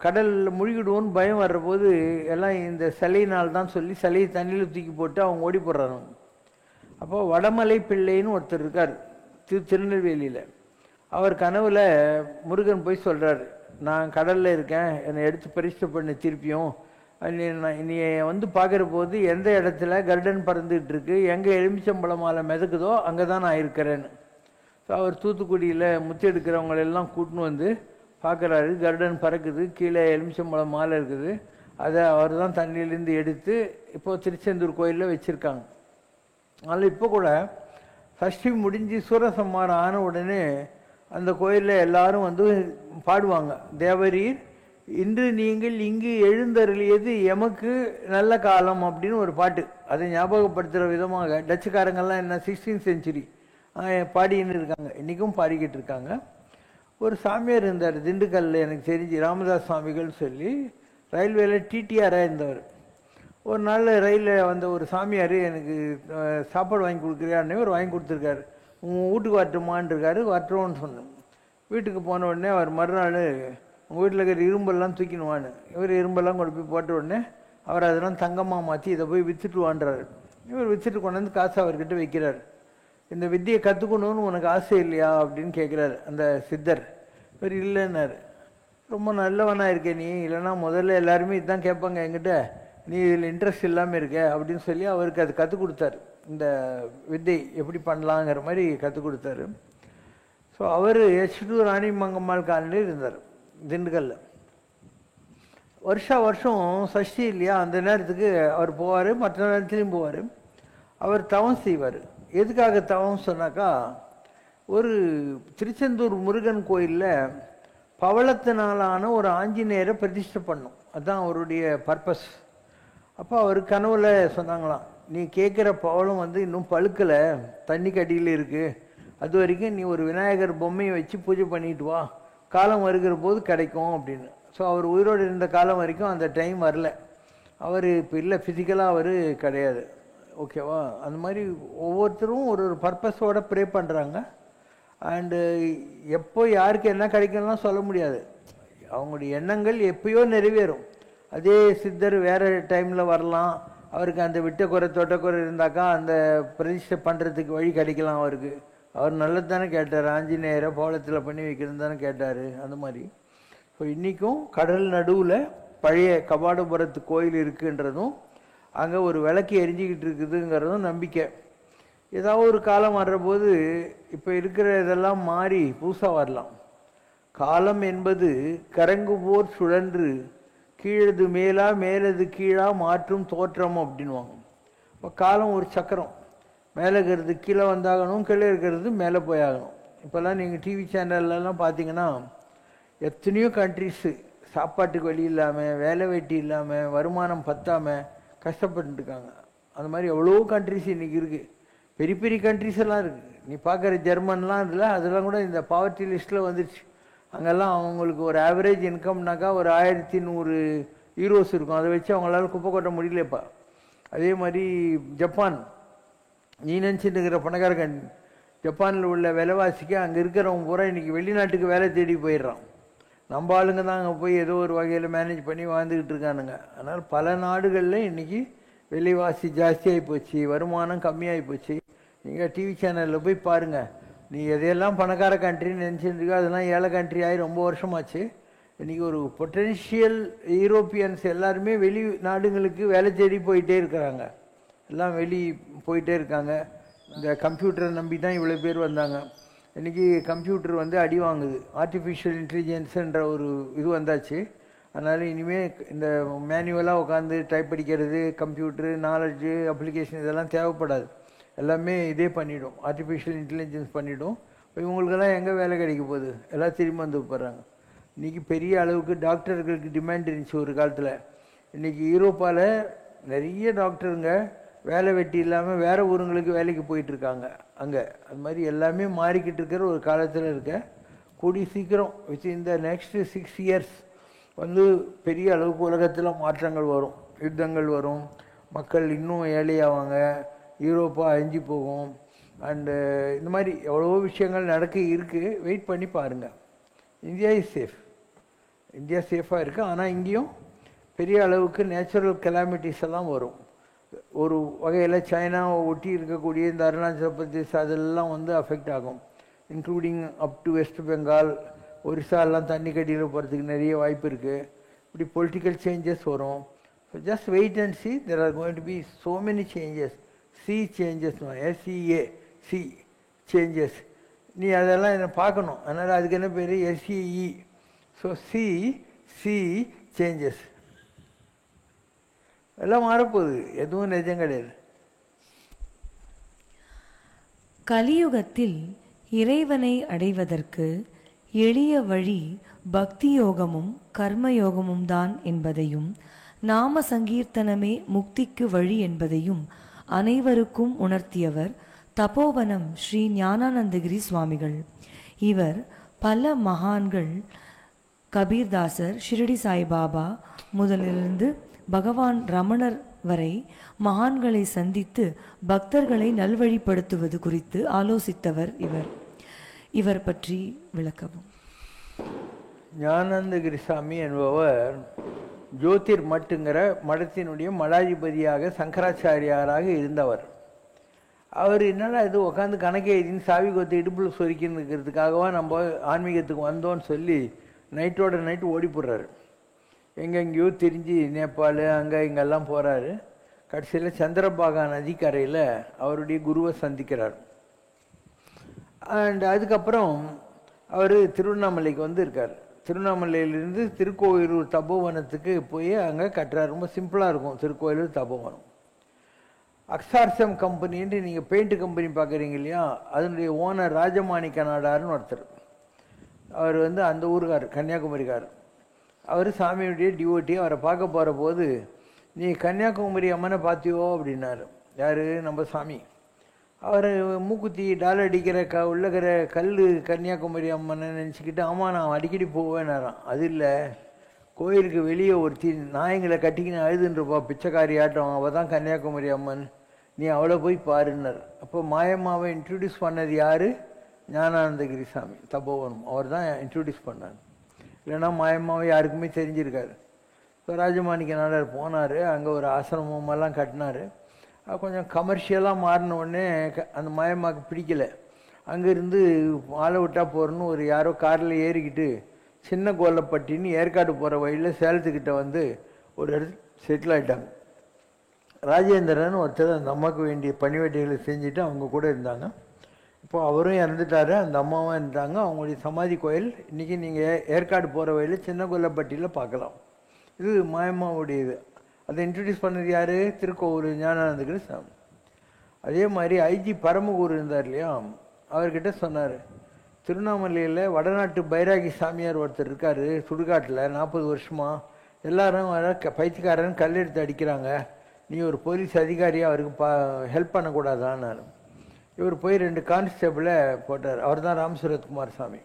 கடலில் முழுகிடுவோன்னு பயம் வர்ற போது எல்லாம் இந்த சிலையினால் தான் சொல்லி சிலையை தண்ணியில் தூக்கி போட்டு அவங்க ஓடி போடுறாங்க. அப்போ வடமலை பிள்ளைன்னு ஒருத்தர் இருக்கார் திருநெல்வேலியில். அவர் கனவுல முருகன் போய் சொல்கிறார், நான் கடலில் இருக்கேன், என்னை எடுத்து பரிசு பண்ண திருப்பியும் நீ வந்து பார்க்குற போது எந்த இடத்துல கருடன் பறந்துகிட்டு இருக்கு, எங்கே எலுமிச்சம்பழம் மாலை மிதக்குதோ அங்கே தான் நான் இருக்கிறேன்னு. ஸோ அவர் தூத்துக்குடியில் முத்தி எடுக்கிறவங்களெல்லாம் கூட்டின்னு வந்து பார்க்குறாரு. கருடன் பறக்குது, கீழே எலுமிச்சம்பழம் மாலை இருக்குது. அதை அவர் தான் தண்ணியிலேருந்து எடுத்து இப்போது திருச்செந்தூர் கோயிலில் வச்சுருக்காங்க. அதனால் இப்போ கூட சஷ்டி முடிஞ்சு சூரசம்மாரம் ஆன உடனே அந்த கோயிலில் எல்லாரும் வந்து பாடுவாங்க, தேவரீர் இன்று நீங்கள் இங்கு எழுந்தருளியது எமக்கு நல்ல காலம் அப்படின்னு ஒரு பாட்டு. அதை ஞாபகப்படுத்துகிற விதமாக டச்சுக்காரங்கள்லாம் என்ன 16th century பாடின்னு இருக்காங்க, இன்றைக்கும் பாடிக்கிட்டு இருக்காங்க. ஒரு சாமியார் இருந்தார் திண்டுக்கல்லில், எனக்கு தெரிஞ்சு ராமதாஸ் சுவாமிகள் சொல்லி, ரயில்வேல டிடிஆராக இருந்தவர். ஒரு நாள் ரயிலில் வந்த ஒரு சாமியார் எனக்கு சாப்பாடு வாங்கி கொடுக்குறியான்னு ஒரு வாங்கி கொடுத்துருக்காரு. உங்கள் வீட்டுக்கு வரட்டுமான்னு இருக்காரு. வரட்டும்னு சொன்னேன். வீட்டுக்கு போன உடனே அவர் மறுநாள் உங்கள் வீட்டில் இருக்கிற இரும்பெல்லாம் தூக்கினுவான்னு, இவர் இரும்பெல்லாம் கொண்டு போய் போட்ட உடனே அவர் அதெல்லாம் தங்கமாக மாற்றி இதை போய் விற்றுட்டு வான்றாரு. இவர் விற்றுட்டு கொண்டு வந்து காசு அவர்கிட்ட வைக்கிறார். இந்த வித்தியை கற்றுக்கணுன்னு உனக்கு ஆசை இல்லையா அப்படின்னு கேட்குறாரு அந்த சித்தர். இவர் இல்லைன்னாரு. ரொம்ப நல்லவனாக இருக்கே நீ, இல்லைன்னா முதல்ல எல்லாருமே இதுதான் கேட்பாங்க என்கிட்ட, நீ இதில் இன்ட்ரெஸ்ட் இல்லாமல் இருக்க அப்படின்னு சொல்லி அவருக்கு அது கற்றுக் கொடுத்தாரு. இந்த வித்தை எப்படி பண்ணலாங்கிற மாதிரி கற்றுக் கொடுத்தாரு. ஸோ அவர் H2 ராணி மங்கம்மாள் காலனியில் இருந்தார் திண்டுக்கல்ல. வருஷம் சஷ்டி இல்லையா, அந்த நேரத்துக்கு அவர் போவார், மற்ற நேரத்துலையும் போவார். அவர் தவம் செய்வார். எதுக்காக தவம் சொன்னாக்கா, ஒரு திருச்செந்தூர் முருகன் கோயிலில் பவளத்தினாலான ஒரு ஆஞ்சநேயரை பிரதிஷ்டை பண்ணும், அதுதான் அவருடைய பர்பஸ். அப்போ அவர் கனவுல சொன்னாங்களாம், நீ கேட்குற பவளம் வந்து இன்னும் பழுக்கலை, தண்ணி கடியில் இருக்குது, அது வரைக்கும் நீ ஒரு விநாயகர் பொம்மையை வச்சு பூஜை பண்ணிட்டு வா, காலம் வருகிற போது கிடைக்கும் அப்படின்னு. ஸோ அவர் உயிரோடு இருந்த காலம் வரைக்கும் அந்த டைம் வரல. அவர் இப்போ இல்லை, ஃபிசிக்கலாக அவர் கிடையாது. ஓகேவா? அந்த மாதிரி ஒவ்வொருத்தரும் ஒரு ஒரு பர்பஸோடு ப்ரே பண்ணுறாங்க. அண்டு எப்போ யாருக்கு என்ன கிடைக்கும்லாம் சொல்ல முடியாது. அவங்களுடைய எண்ணங்கள் எப்பயோ நிறைவேறும். அதே சித்தர் வேறு டைமில் வரலாம், அவருக்கு அந்த விட்ட குறை தொட்ட குறை இருந்தாக்கா அந்த பிரதிஷ்டை பண்ணுறதுக்கு வழி கிடைக்கலாம் அவருக்கு. அவர் நல்லது தானே கேட்டார், ஆஞ்சநேயரை பவளத்தில் பண்ணி வைக்கிறது தானே கேட்டார். அந்த மாதிரி ஸோ இன்றைக்கும் கடல் நடுவில் பழைய கபாடபுரத்து கோயில் இருக்குன்றதும் அங்கே ஒரு விளக்கு எரிஞ்சிக்கிட்டு இருக்குதுங்கிறதும் நம்பிக்கை. ஏதாவது ஒரு காலம் வர்றபோது இப்போ இருக்கிற இதெல்லாம் மாறி புதுசாக வரலாம். காலம் என்பது கரங்குபோர் சுழன்று கீழது மேலா மேலது கீழா மாற்றும் தோற்றம் அப்படின்வாங்க. இப்போ காலம் ஒரு சக்கரம், மேலே இருக்கிறது கீழே வந்தாகணும், கீழே இருக்கிறது மேலே போயாகணும். இப்போல்லாம் நீங்கள் டிவி சேனல்லாம் பார்த்தீங்கன்னா எத்தனையோ கண்ட்ரிஸு சாப்பாட்டுக்கு வழி இல்லாமல், வேலை வெட்டி இல்லாமல், வருமானம் பத்தாமல் கஷ்டப்பட்டுருக்காங்க. அந்த மாதிரி எவ்வளோ கண்ட்ரிஸ் இன்றைக்கி இருக்குது. பெரிய பெரிய கண்ட்ரிஸ் எல்லாம் இருக்குது. நீ பார்க்குற ஜெர்மன்லாம் இதில் அதெல்லாம் கூட இந்த பாவர்ட்டி லிஸ்ட்டில் வந்துடுச்சு. அங்கெல்லாம் அவங்களுக்கு ஒரு ஆவரேஜ் இன்கம்னாக்கா ஒரு 1100 யூரோஸ் இருக்கும். அதை வச்சு அவங்களால குப்பை கொட்ட முடியலப்பா. அதே மாதிரி ஜப்பான், நீ நினச்சிட்டு இருக்கிற பணக்கார கண்ட்ரி, ஜப்பானில் உள்ள விலைவாசிக்கு அங்கே இருக்கிறவங்க பூரா இன்றைக்கி வெளிநாட்டுக்கு வேலை தேடி போயிடுறான். நம்ம ஆளுங்க தான் அங்கே போய் ஏதோ ஒரு வகையில் மேனேஜ் பண்ணி வாழ்ந்துக்கிட்டு இருக்கானுங்க. அதனால் பல நாடுகளில் இன்றைக்கி விலைவாசி ஜாஸ்தியாகி போச்சு, வருமானம் கம்மியாகி போச்சு. நீங்கள் டிவி சேனலில் போய் பாருங்கள். நீ எதையெல்லாம் பணக்கார கண்ட்ரின்னு நினச்சிருக்கோ அதெல்லாம் ஏழை கண்ட்ரி ஆகி ரொம்ப வருஷமாச்சு. இன்றைக்கி ஒரு பொட்டென்ஷியல் யூரோப்பியன்ஸ் எல்லாருமே வெளி நாடுங்களுக்கு வேலை தேடி போயிட்டே இருக்கிறாங்க. எல்லாம் போயிட்டே இருக்காங்க. இந்த கம்ப்யூட்டரை நம்பி தான் இவ்வளோ பேர் வந்தாங்க. இன்றைக்கி கம்ப்யூட்டர் வந்து அடி வாங்குது. ஆர்டிஃபிஷியல் இன்டெலிஜென்ஸுன்ற ஒரு இது வந்தாச்சு. அதனால் இனிமேல் இந்த மேனுவலாக உட்காந்து டைப் படிக்கிறது, கம்ப்யூட்டரு நாலேஜு அப்ளிகேஷன் இதெல்லாம் தேவைப்படாது. எல்லாமே இதே பண்ணிவிடும், ஆர்டிஃபிஷியல் இன்டெலிஜென்ஸ் பண்ணிவிடும். இப்போ இவங்களுக்கெல்லாம் எங்கே வேலை கிடைக்க போகுது? எல்லாம் திரும்பி வந்து போடுறாங்க. இன்றைக்கி பெரிய அளவுக்கு டாக்டர்களுக்கு டிமாண்ட் இருந்துச்சு ஒரு காலத்தில். இன்றைக்கி யூரோப்பாவில் நிறைய டாக்டருங்க வேலை வெட்டி இல்லாமல் வேறு ஊருங்களுக்கு வேலைக்கு போயிட்டுருக்காங்க அங்கே. அது மாதிரி எல்லாமே மாறிக்கிட்டு இருக்கிற ஒரு காலத்தில் இருக்க. கூடி சீக்கிரம் வித்தின் த நெக்ஸ்ட் 6 years வந்து பெரிய அளவுக்கு உலகத்தில் மாற்றங்கள் வரும், யுத்தங்கள் வரும், மக்கள் இன்னும் ஏழையாவாங்க, யூரோப்பா அழிஞ்சு போகும். அண்டு இந்த மாதிரி எவ்வளவோ விஷயங்கள் நடக்க இருக்குது. வெயிட் பண்ணி பாருங்கள். இந்தியா இஸ் சேஃப், இந்தியா சேஃபாக இருக்குது. ஆனால் இங்கேயும் பெரிய அளவுக்கு நேச்சுரல் கெலாமிட்டிஸ் எல்லாம் வரும். ஒரு வகையில் சைனாவை ஒட்டி இருக்கக்கூடிய இந்த அருணாச்சல பிரதேஷ் அதெல்லாம் வந்து அஃபெக்ட் ஆகும். Including up to West Bengal, ஒரிசாலாம் தண்ணி கட்டியில் போகிறதுக்கு நிறைய வாய்ப்பு இருக்குது. இப்படி பொலிட்டிக்கல் சேஞ்சஸ் வரும். So just wait and see. There are going to be so many changes. Sea changes, SEA sea changes. நீ அதெல்லாம் என்ன பார்க்கணும். அதனால் அதுக்கு என்ன பேர்? SEE. ஸோ சி சேஞ்சஸ் எல்லாம் மாறப்போகுது. எதுவும் நிஜம் கிடையாது. கலியுகத்தில் இறைவனை அடைவதற்கு எளிய வழி பக்தி யோகமும் கர்மயோகமும் தான் என்பதையும், நாம சங்கீர்த்தனமே முக்திக்கு வழி என்பதையும் அனைவருக்கும் உணர்த்தியவர் தபோவனம் ஸ்ரீ ஞானானந்தகிரி சுவாமிகள். இவர் பல மகான்கள், கபீர்தாசர், ஷிரடி சாய்பாபா முதலிலிருந்து பகவான் ரமணர் வரை மகான்களை சந்தித்து பக்தர்களை நல்வழிப்படுத்துவது குறித்து ஆலோசித்தவர் இவர் பற்றி விளக்கவும். ஞானானந்தகிரி சாமி என்பவர் ஜோதிர் மட்டுங்கிற மடத்தினுடைய மடாதிபதியாக சங்கராச்சாரியாராக இருந்தவர். அவர் என்னடா இது உட்காந்து கணக்கு எழுதின்னு சாவி கொத்து இடுப்பில் சொரிக்கின்னு இருக்கிறதுக்காகவா நம்ம ஆன்மீகத்துக்கு வந்தோன்னு சொல்லி நைட்டோட நைட்டு ஓடி போடுறாரு. எங்கெங்கேயோ தெரிஞ்சு நேபாள் அங்கே இங்கெல்லாம் போகிறாரு. கடைசியில் சந்திரபாகா நதிக்கரையில் அவருடைய குருவை சந்திக்கிறார். அண்ட் அதுக்கப்புறம் அவர் திருவண்ணாமலைக்கு வந்து இருக்கார். திருவண்ணாமலையிலேருந்து திருக்கோயிலூர் தபோவனத்துக்கு போய் அங்கே கட்டுறார். ரொம்ப சிம்பிளாக இருக்கும் திருக்கோயிலூர் தபோவனம். அக்ஸார்சம் கம்பெனின்னு நீங்கள் பெயிண்ட் கம்பெனி பார்க்குறீங்க இல்லையா, அதனுடைய ஓனர் ராஜமாணிக்க நாடார்னு ஒருத்தர். அவர் வந்து அந்த ஊருக்கார், கன்னியாகுமரிக்கார். அவர் சாமியுடைய டிவோட்டி. அவரை பார்க்க போகிற போது, நீ கன்னியாகுமரி அம்மனை பார்த்தியோ அப்படின்னாரு. யார்? நம்ம சாமி. அவர் மூக்குத்தி டால் அடிக்கிற உள்ளக்கிற கல் கன்னியாகுமரி அம்மனை நினச்சிக்கிட்டு, ஆமாம் நான் அடிக்கடி போவேன்னாராம். அது இல்லை, கோயிலுக்கு வெளியே ஒருத்தி நாயங்களை கட்டிக்கின்னு அழுதுன்றப்பா பிச்சைக்காரி ஆட்டம், அவள் தான் கன்னியாகுமரி அம்மன், நீ அவளை போய் பாருன்னார். அப்போ மாயம்மாவை இன்ட்ரடியூஸ் பண்ணது யார்? ஞானானந்தகிரி சாமி தபோவனம். அவர் தான் இன்ட்ரடியூஸ் பண்ணார். இல்லைன்னா மாயம்மாவை யாருக்குமே தெரிஞ்சிருக்காரு. இப்போ ராஜமாணிக்க நாடார் போனார். அங்கே ஒரு ஆசிரமமெல்லாம் கட்டினார். கொஞ்சம் கமர்ஷியலாக மாறின உடனே அந்த மாயம்மாவுக்கு பிடிக்கலை. அங்கேருந்து ஆளை விட்டா போகிறன்னு ஒரு யாரோ காரில் ஏறிக்கிட்டு சின்ன கோலப்பட்டின்னு ஏற்காடு போகிற வழியில் சேலத்துக்கிட்ட வந்து ஒரு இடத்துல செட்டில் ஆகிட்டாங்க. ராஜேந்திரன் ஒருத்தர் அந்த அம்மாவுக்கு வேண்டிய பணிவேட்டைகளை செஞ்சுட்டு அவங்க கூட இருந்தாங்க. இப்போ அவரும் இறந்துட்டார், அந்த அம்மாவும் இருந்தாங்க. அவங்களுடைய சமாதி கோயில் இன்றைக்கி நீங்கள் ஏற்காடு போகிற வழியில் சின்ன கோலப்பட்டியில் பார்க்கலாம். இது மாயம்மாவுடைய இது. அதை இன்ட்ரடியூஸ் பண்ணது யார்? திருக்கோவூர் ஞானானந்தகிரி சாமி. அதே மாதிரி ஐஜி பரமகுரு இருந்தார் இல்லையா, அவர்கிட்ட சொன்னார், திருவண்ணாமலையில் வடநாட்டு பைராகி சாமியார் ஒருத்தர் இருக்கார் சுடுகாட்டில் 40 வருஷமாக, எல்லாரும் வர பைத்தியக்காரன் கல் எடுத்து அடிக்கிறாங்க, நீ ஒரு போலீஸ் அதிகாரியாக அவருக்கு ஹெல்ப் பண்ணக்கூடாதான்னு. இவர் போய் 2 கான்ஸ்டபிளை போட்டார். அவர் தான் ராம் சுரத்குமார் சாமி.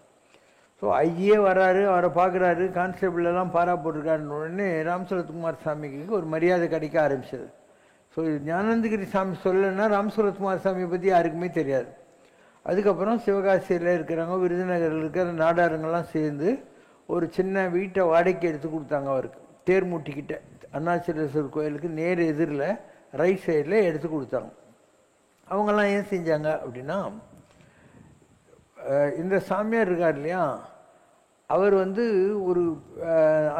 ஸோ ஐயே வராரு, அவரை பார்க்குறாரு, கான்ஸ்டபிள் எல்லாம் பாரா போட்டிருக்காருன்னு உடனே ராம் சுரத்குமார் சாமிக்கு ஒரு மரியாதை கிடைக்க ஆரம்பிச்சது. ஸோ ஞானானந்தகிரி சாமி சொல்லலைன்னா ராம் சுரத்குமார் சாமியை பற்றி யாருக்குமே தெரியாது. அதுக்கப்புறம் சிவகாசியில் இருக்கிறவங்க, விருதுநகரில் இருக்கிற நாடாருங்கெல்லாம் சேர்ந்து ஒரு சின்ன வீட்டை வாடகைக்கு எடுத்து கொடுத்தாங்க அவருக்கு. தேர்முட்டிக்கிட்ட அருணாச்சலேஸ்வரர் கோயிலுக்கு நேர் எதிரில் ரைட் சைடில் எடுத்து கொடுத்தாங்க. அவங்கெல்லாம் ஏன் செஞ்சாங்க அப்படின்னா, இந்த சாமியார் இருக்கார் இல்லையா, அவர் வந்து ஒரு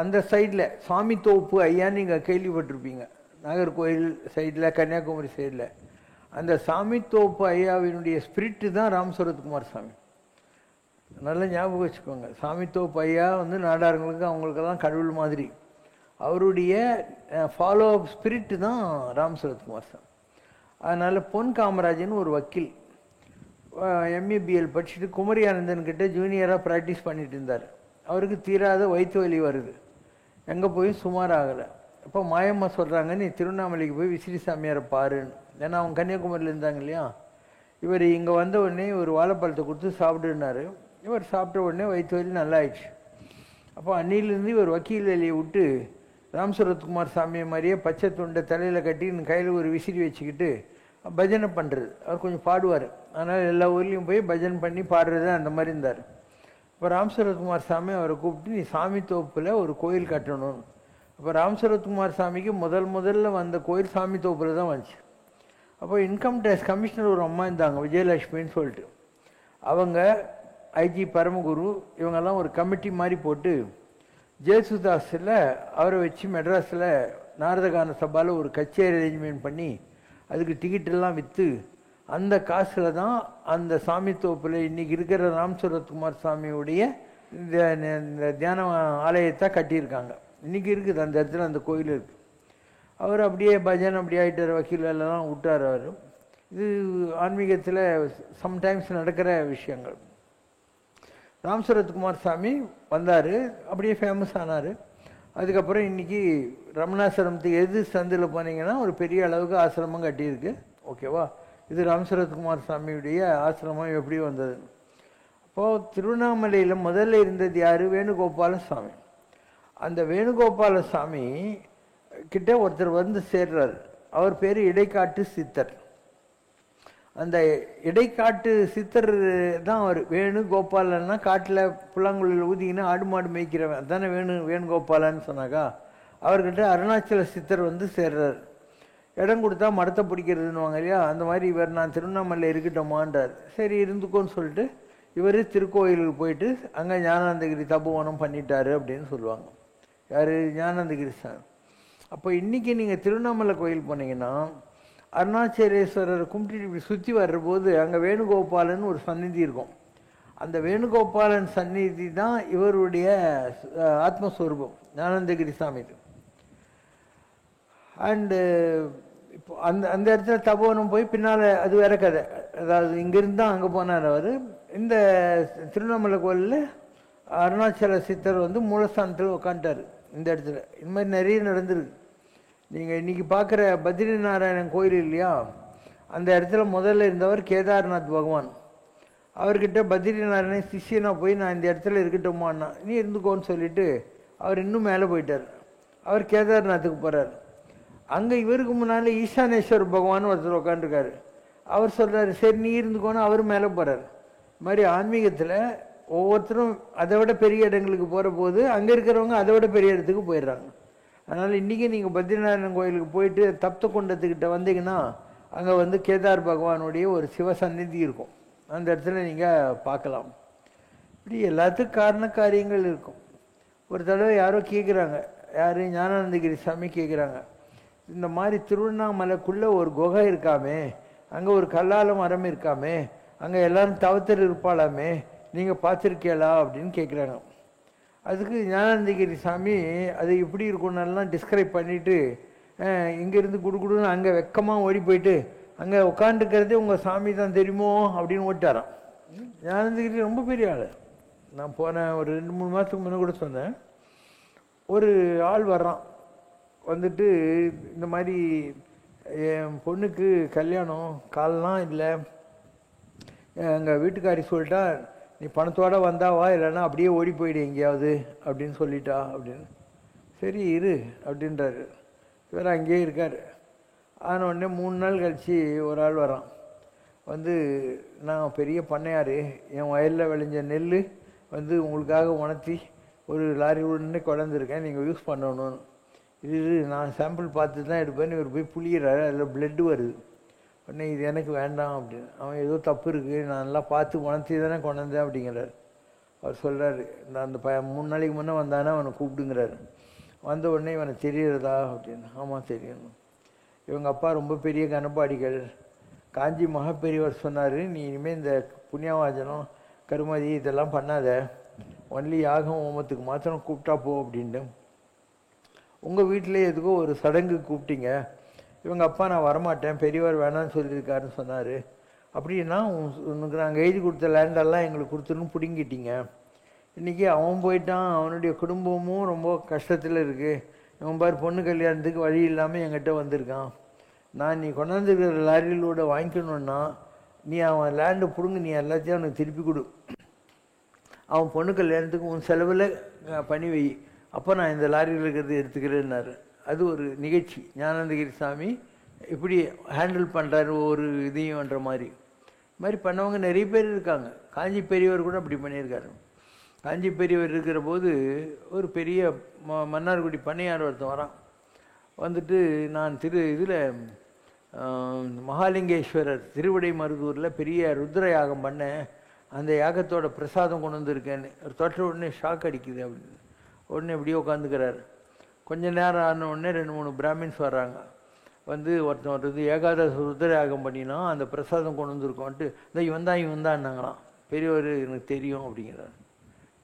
அந்த சைடில் சாமி தோப்பு ஐயான்னு நீங்கள் கேள்விப்பட்டிருப்பீங்க, நாகர்கோயில் சைடில் கன்னியாகுமரி சைடில். அந்த சாமி தோப்பு ஐயாவினுடைய ஸ்பிரிட்டு தான் ராம் சுரத்குமார் சாமி. நல்லா ஞாபகம் வச்சுக்கோங்க. சாமித்தோப்பு ஐயா வந்து நாடாருங்களுக்கு அவங்களுக்கெல்லாம் கடவுள் மாதிரி. அவருடைய ஃபாலோ அப் ஸ்பிரிட்டு தான் ராம் சரத்குமார் சாமி. அதனால் பொன் காமராஜன் ஒரு வக்கீல், எம்ஏபிஎல் படிச்சுட்டு குமரி ஆனந்தன் கிட்ட ஜூனியராக ப்ராக்டிஸ் பண்ணிட்டு இருந்தார். அவருக்கு தீராத வயிற்று வலி வருது, எங்கே போய் சுமார் ஆகலை. அப்போ மாயம்மா சொல்கிறாங்க, நீ திருவண்ணாமலைக்கு போய் விசிறி சாமியாரை பாருன்னு. ஏன்னா அவங்க கன்னியாகுமரியில் இருந்தாங்க இல்லையா. இவர் இங்கே வந்த உடனே ஒரு வாழைப்பழத்தை கொடுத்து சாப்பிடுனாரு. இவர் சாப்பிட்ட உடனே வயிற்று வலி நல்லா ஆயிடுச்சு. அப்போ அன்னிலேருந்து இவர் வக்கீல் வேலையை விட்டு ராம் சரத்குமார் சாமியை மாதிரியே பச்சை துண்டை தலையில் கட்டி கையில் ஒரு விசிறி வச்சுக்கிட்டு பஜனை பண்ணுறது. அவர் கொஞ்சம் பாடுவார், அதனால் எல்லா ஊர்லேயும் போய் பஜனை பண்ணி பாடுறது அந்த மாதிரி இருந்தார். இப்போ ராம் சரத்குமார் சாமி அவரை கூப்பிட்டு, நீ சாமி தோப்பில் ஒரு கோயில் கட்டணும்னு. அப்போ ராம் சரத்குமார் சாமிக்கு முதல்ல வந்த கோயில் சாமி தோப்பில் தான் வந்துச்சு. அப்போ இன்கம் டேக்ஸ் கமிஷனர் ஒரு அம்மா இருந்தாங்க, விஜயலட்சுமின்னு சொல்லிட்டு. அவங்க ஐஜி பரமகுரு இவங்கெல்லாம் ஒரு கமிட்டி மாதிரி போட்டு ஜெயசுதாஸில் அவரை வச்சு மெட்ராஸில் நாரதகான சபாவில் ஒரு கச்சேரி அரேஞ்ச்மெண்ட் பண்ணி அதுக்கு டிக்கெட்டெல்லாம் விற்று அந்த காசில் தான் அந்த சாமி தோப்பில் இன்றைக்கி இருக்கிற ராம் சரத்குமார் சாமியுடைய இந்த தியான ஆலயத்தை கட்டியிருக்காங்க. இன்றைக்கி இருக்குது அந்த இடத்துல, அந்த கோயில் இருக்குது. அவர் அப்படியே பஜன் அப்படி ஆகிட்டார், வக்கீல் வேலைலாம் விட்டார் அவர். இது ஆன்மீகத்தில் சம்டைம்ஸ் நடக்கிற விஷயங்கள். ராம் சரத்குமார் சாமி வந்தார், அப்படியே ஃபேமஸ் ஆனார். அதுக்கப்புறம் இன்றைக்கி ரமணாசிரமத்துக்கு எது சந்தில் போனீங்கன்னா ஒரு பெரிய அளவுக்கு ஆசிரமம் கட்டியிருக்கு. ஓகேவா, இது ராம் சரத்குமார் சாமியுடைய ஆசிரமம் எப்படி வந்தது. அப்போது திருவண்ணாமலையில் முதல்ல இருந்தது யார்? வேணுகோபால சாமி. அந்த வேணுகோபால சாமி கிட்ட ஒருத்தர் வந்து சேர்றார். அவர் பேர் இடைக்காட்டு சித்தர். அந்த இடைக்காட்டு சித்தர் தான் அவர். வேணுகோபாலன்னா காட்டில் புல்லாங்குழல் ஊதிங்கன்னா ஆடு மாடு மேய்க்கிறவன் அதானே வேணுகோபாலன்னு சொன்னாக்கா. அவர்கிட்ட அருணாச்சல சித்தர் வந்து சேர்றார். இடம் கொடுத்தா மரத்தை பிடிக்கிறதுன்னுவாங்க இல்லையா, அந்த மாதிரி இவர் நான் திருவண்ணாமலையில் இருக்கட்டோமான்றார். சரி இருந்துக்கோன்னு சொல்லிட்டு இவர் திருக்கோயிலுக்கு போயிட்டு அங்கே ஞானானந்தகிரி தபோவனம் பண்ணிட்டாரு அப்படின்னு சொல்லுவாங்க. யார்? ஞானானந்தகிரி சார். அப்போ இன்றைக்கி நீங்கள் திருவண்ணாமலை கோயில் போனீங்கன்னா அருணாச்சலேஸ்வரரை கும்பிட்டு இப்படி சுற்றி வர்றபோது அங்கே வேணுகோபாலன் ஒரு சந்நிதி இருக்கும். அந்த வேணுகோபாலன் சந்நிதி தான் இவருடைய ஆத்மஸ்வரூபம் ஞானானந்தகிரி சாமி. அண்டு இப்போ அந்த இடத்துல தபோவனம் போய் பின்னால் அது வேற கதை. அதாவது இங்கிருந்து தான் அங்கே போனார் அவர். இந்த திருவண்ணாமலை கோயிலில் அருணாச்சல சித்தர் வந்து மூலஸ்தானத்தில் உட்காந்துட்டார் இந்த இடத்துல. இந்த மாதிரி நிறைய நடந்திருக்கு. நீங்கள் இன்றைக்கி பார்க்குற பத்ரி நாராயணன் கோயில் இல்லையா, அந்த இடத்துல முதல்ல இருந்தவர் கேதார்நாத் பகவான். அவர்கிட்ட பத்ரி நாராயணன் சிஷியனாக போய் நான் இந்த இடத்துல இருக்கட்டுமான்னா, நீ இருந்துக்கோன்னு சொல்லிவிட்டு அவர் இன்னும் மேலே போயிட்டார். அவர் கேதார்நாத்துக்கு போகிறார். அங்கே இவருக்கு முன்னால் ஈசானேஸ்வர் பகவான் ஒருத்தர் உட்காந்துருக்காரு. அவர் சொல்கிறார் சரி நீ இருந்துக்கோன்னு அவர் மேலே போகிறார். இது மாதிரி ஆன்மீகத்தில் ஒவ்வொருத்தரும் அதை விட பெரிய இடங்களுக்கு போகிற போது அங்கே இருக்கிறவங்க அதை விட பெரிய இடத்துக்கு போயிடுறாங்க. அதனால் இன்றைக்கி நீங்கள் பத்ரிநாராயணன் கோயிலுக்கு போயிட்டு தப்த குண்டத்துக்கிட்ட வந்தீங்கன்னா அங்கே வந்து கேதார் பகவானுடைய ஒரு சிவசந்நிதி இருக்கும். அந்த இடத்துல நீங்கள் பார்க்கலாம். இப்படி எல்லாத்துக்கும் காரண காரியங்கள் இருக்கும். ஒரு தடவை யாரோ கேட்குறாங்க, யார்? ஞானானந்தகிரி சாமி கேட்குறாங்க, இந்த மாதிரி திருவண்ணாமலைக்குள்ளே ஒரு குகை இருக்காமே, அங்கே ஒரு கல்லால மரம் இருக்காமே, அங்கே எல்லாரும் தவத்தர் இருப்பாளாமே, நீங்கள் பார்த்துருக்கீங்களா அப்படின்னு கேட்குறாங்க. அதுக்கு ஞானானந்தகிரி சாமி அது எப்படி இருக்கும்னெல்லாம் டிஸ்கிரைப் பண்ணிவிட்டு இங்கேருந்து குடுக்குடுன்னு அங்கே வெக்கமாக ஓடி போயிட்டு அங்கே உட்காந்துருக்கிறதே உங்கள் சாமி தான் தெரியுமோ அப்படின்னு ஓட்டாராம். ஞானானந்தகிரி ரொம்ப பெரிய ஆள். நான் போன ஒரு 2-3 மாதத்துக்கு முன்னே கூட சொன்னேன். ஒரு ஆள் வர்றான், வந்துட்டு இந்த மாதிரி என் பொண்ணுக்கு கல்யாணம், காலெலாம் இல்லை, எங்கள் வீட்டுக்காரி சொல்லிட்டா நீ பணத்தோடு வந்தாவா, இல்லைன்னா அப்படியே ஓடி போயிடு எங்கேயாவது அப்படின்னு சொல்லிட்டா அப்படின்னு. சரி இரு அப்படின்றாரு. இவர் அங்கேயே இருக்கார். ஆனவுடனே 3 நாள் கழித்து ஒரு ஆள் வரான். வந்து நான் பெரிய பண்ணையார், என் வயலில் விளைஞ்ச நெல் வந்து உங்களுக்காக உணர்த்தி ஒரு லாரி உடனே கொண்டாந்துருக்கேன், நீங்கள் யூஸ் பண்ணணும்னு. இது நான் சாம்பிள் பார்த்து தான் எடுப்பேன்னு இவர் போய் புளியிறாரு. அதில் பிளட்டு வருது. உடனே இது எனக்கு வேண்டாம் அப்படின்னு. அவன் ஏதோ தப்பு இருக்குது, நான் நல்லா பார்த்து உணர்த்தி தானே கொண்டாந்தேன் அப்படிங்கிறார். அவர் சொல்கிறார், நான் அந்த 3 நாளைக்கு முன்னே வந்தானே அவனை கூப்பிடுங்கிறாரு. வந்த உடனே இவனை தெரியுறதா அப்படின்னு. ஆமாம் தெரியணும். இவங்க அப்பா ரொம்ப பெரிய கனப்பாடிகள். காஞ்சி மகாபெரியவர் சொன்னார், நீ இனிமேல் இந்த புண்ணியவாஜனம் கருமாதி இதெல்லாம் பண்ணாத, ஒன்லி யாகம் ஹோமத்துக்கு மாத்திரம் கூப்பிட்டா போ அப்படின்ட்டு. உங்கள் வீட்டிலே எதுக்கோ ஒரு சடங்கு கூப்பிட்டீங்க, இவங்க அப்பா நான் வரமாட்டேன் பெரியவர் வேணான்னு சொல்லியிருக்காருன்னு சொன்னார். அப்படின்னா உனக்கு நாங்கள் எழுதி கொடுத்த லேண்டெல்லாம் எங்களுக்கு கொடுத்துன்னு பிடுங்கிட்டீங்க. இன்றைக்கி அவன் போயிட்டான், அவனுடைய குடும்பமும் ரொம்ப கஷ்டத்தில் இருக்குது. இவன் பார் பொண்ணு கல்யாணத்துக்கு வழி இல்லாமல் என்கிட்ட வந்திருக்கான். நான் நீ கொண்டாந்துருக்கிற லாரியிலோட வாங்கிக்கணுன்னா நீ அவன் லேண்டை பிடுங்க, நீ எல்லாத்தையும் அவனுக்கு திருப்பி கொடு. அவன் பொண்ணு கல்யாணத்துக்கு உன் செலவில் பண்ணி வை, அப்போ நான் இந்த லாரியில் இருக்கிறது எடுத்துக்கிறேன்னாரு. அது ஒரு நிகழ்ச்சி. ஞானந்தகிரி சாமி இப்படி ஹேண்டில் பண்ணுறாரு ஒரு இதையும்ன்ற மாதிரி பண்ணவங்க நிறைய பேர் இருக்காங்க. காஞ்சி பெரியவர் கூட அப்படி பண்ணியிருக்காரு. காஞ்சி பெரியவர் இருக்கிற போது ஒரு பெரிய மன்னார்குடி பண்ணையார் ஒருத்தன் வரான். வந்துட்டு நான் இதில் மகாலிங்கேஸ்வரர் திருவிடை மருதூரில் பெரிய ருத்ர யாகம் பண்ணேன், அந்த யாகத்தோட பிரசாதம் கொண்டு வந்திருக்கேன்னு. ஒரு தொற்ற உடனே ஷாக் அடிக்குது அப்படின்னு உடனே இப்படியே உட்காந்துக்கிறாரு. கொஞ்ச நேரம் ஆன உடனே 2-3 பிராமின்ஸ் வர்றாங்க. வந்து ஒருத்தன் வர்றது ஏகாதச ருத்ர யாகம் பண்ணினா அந்த பிரசாதம் கொண்டு வந்திருக்கோன்ட்டு இவன் தான்னாங்களாம். பெரியவர் எனக்கு தெரியும் அப்படிங்கிறார்.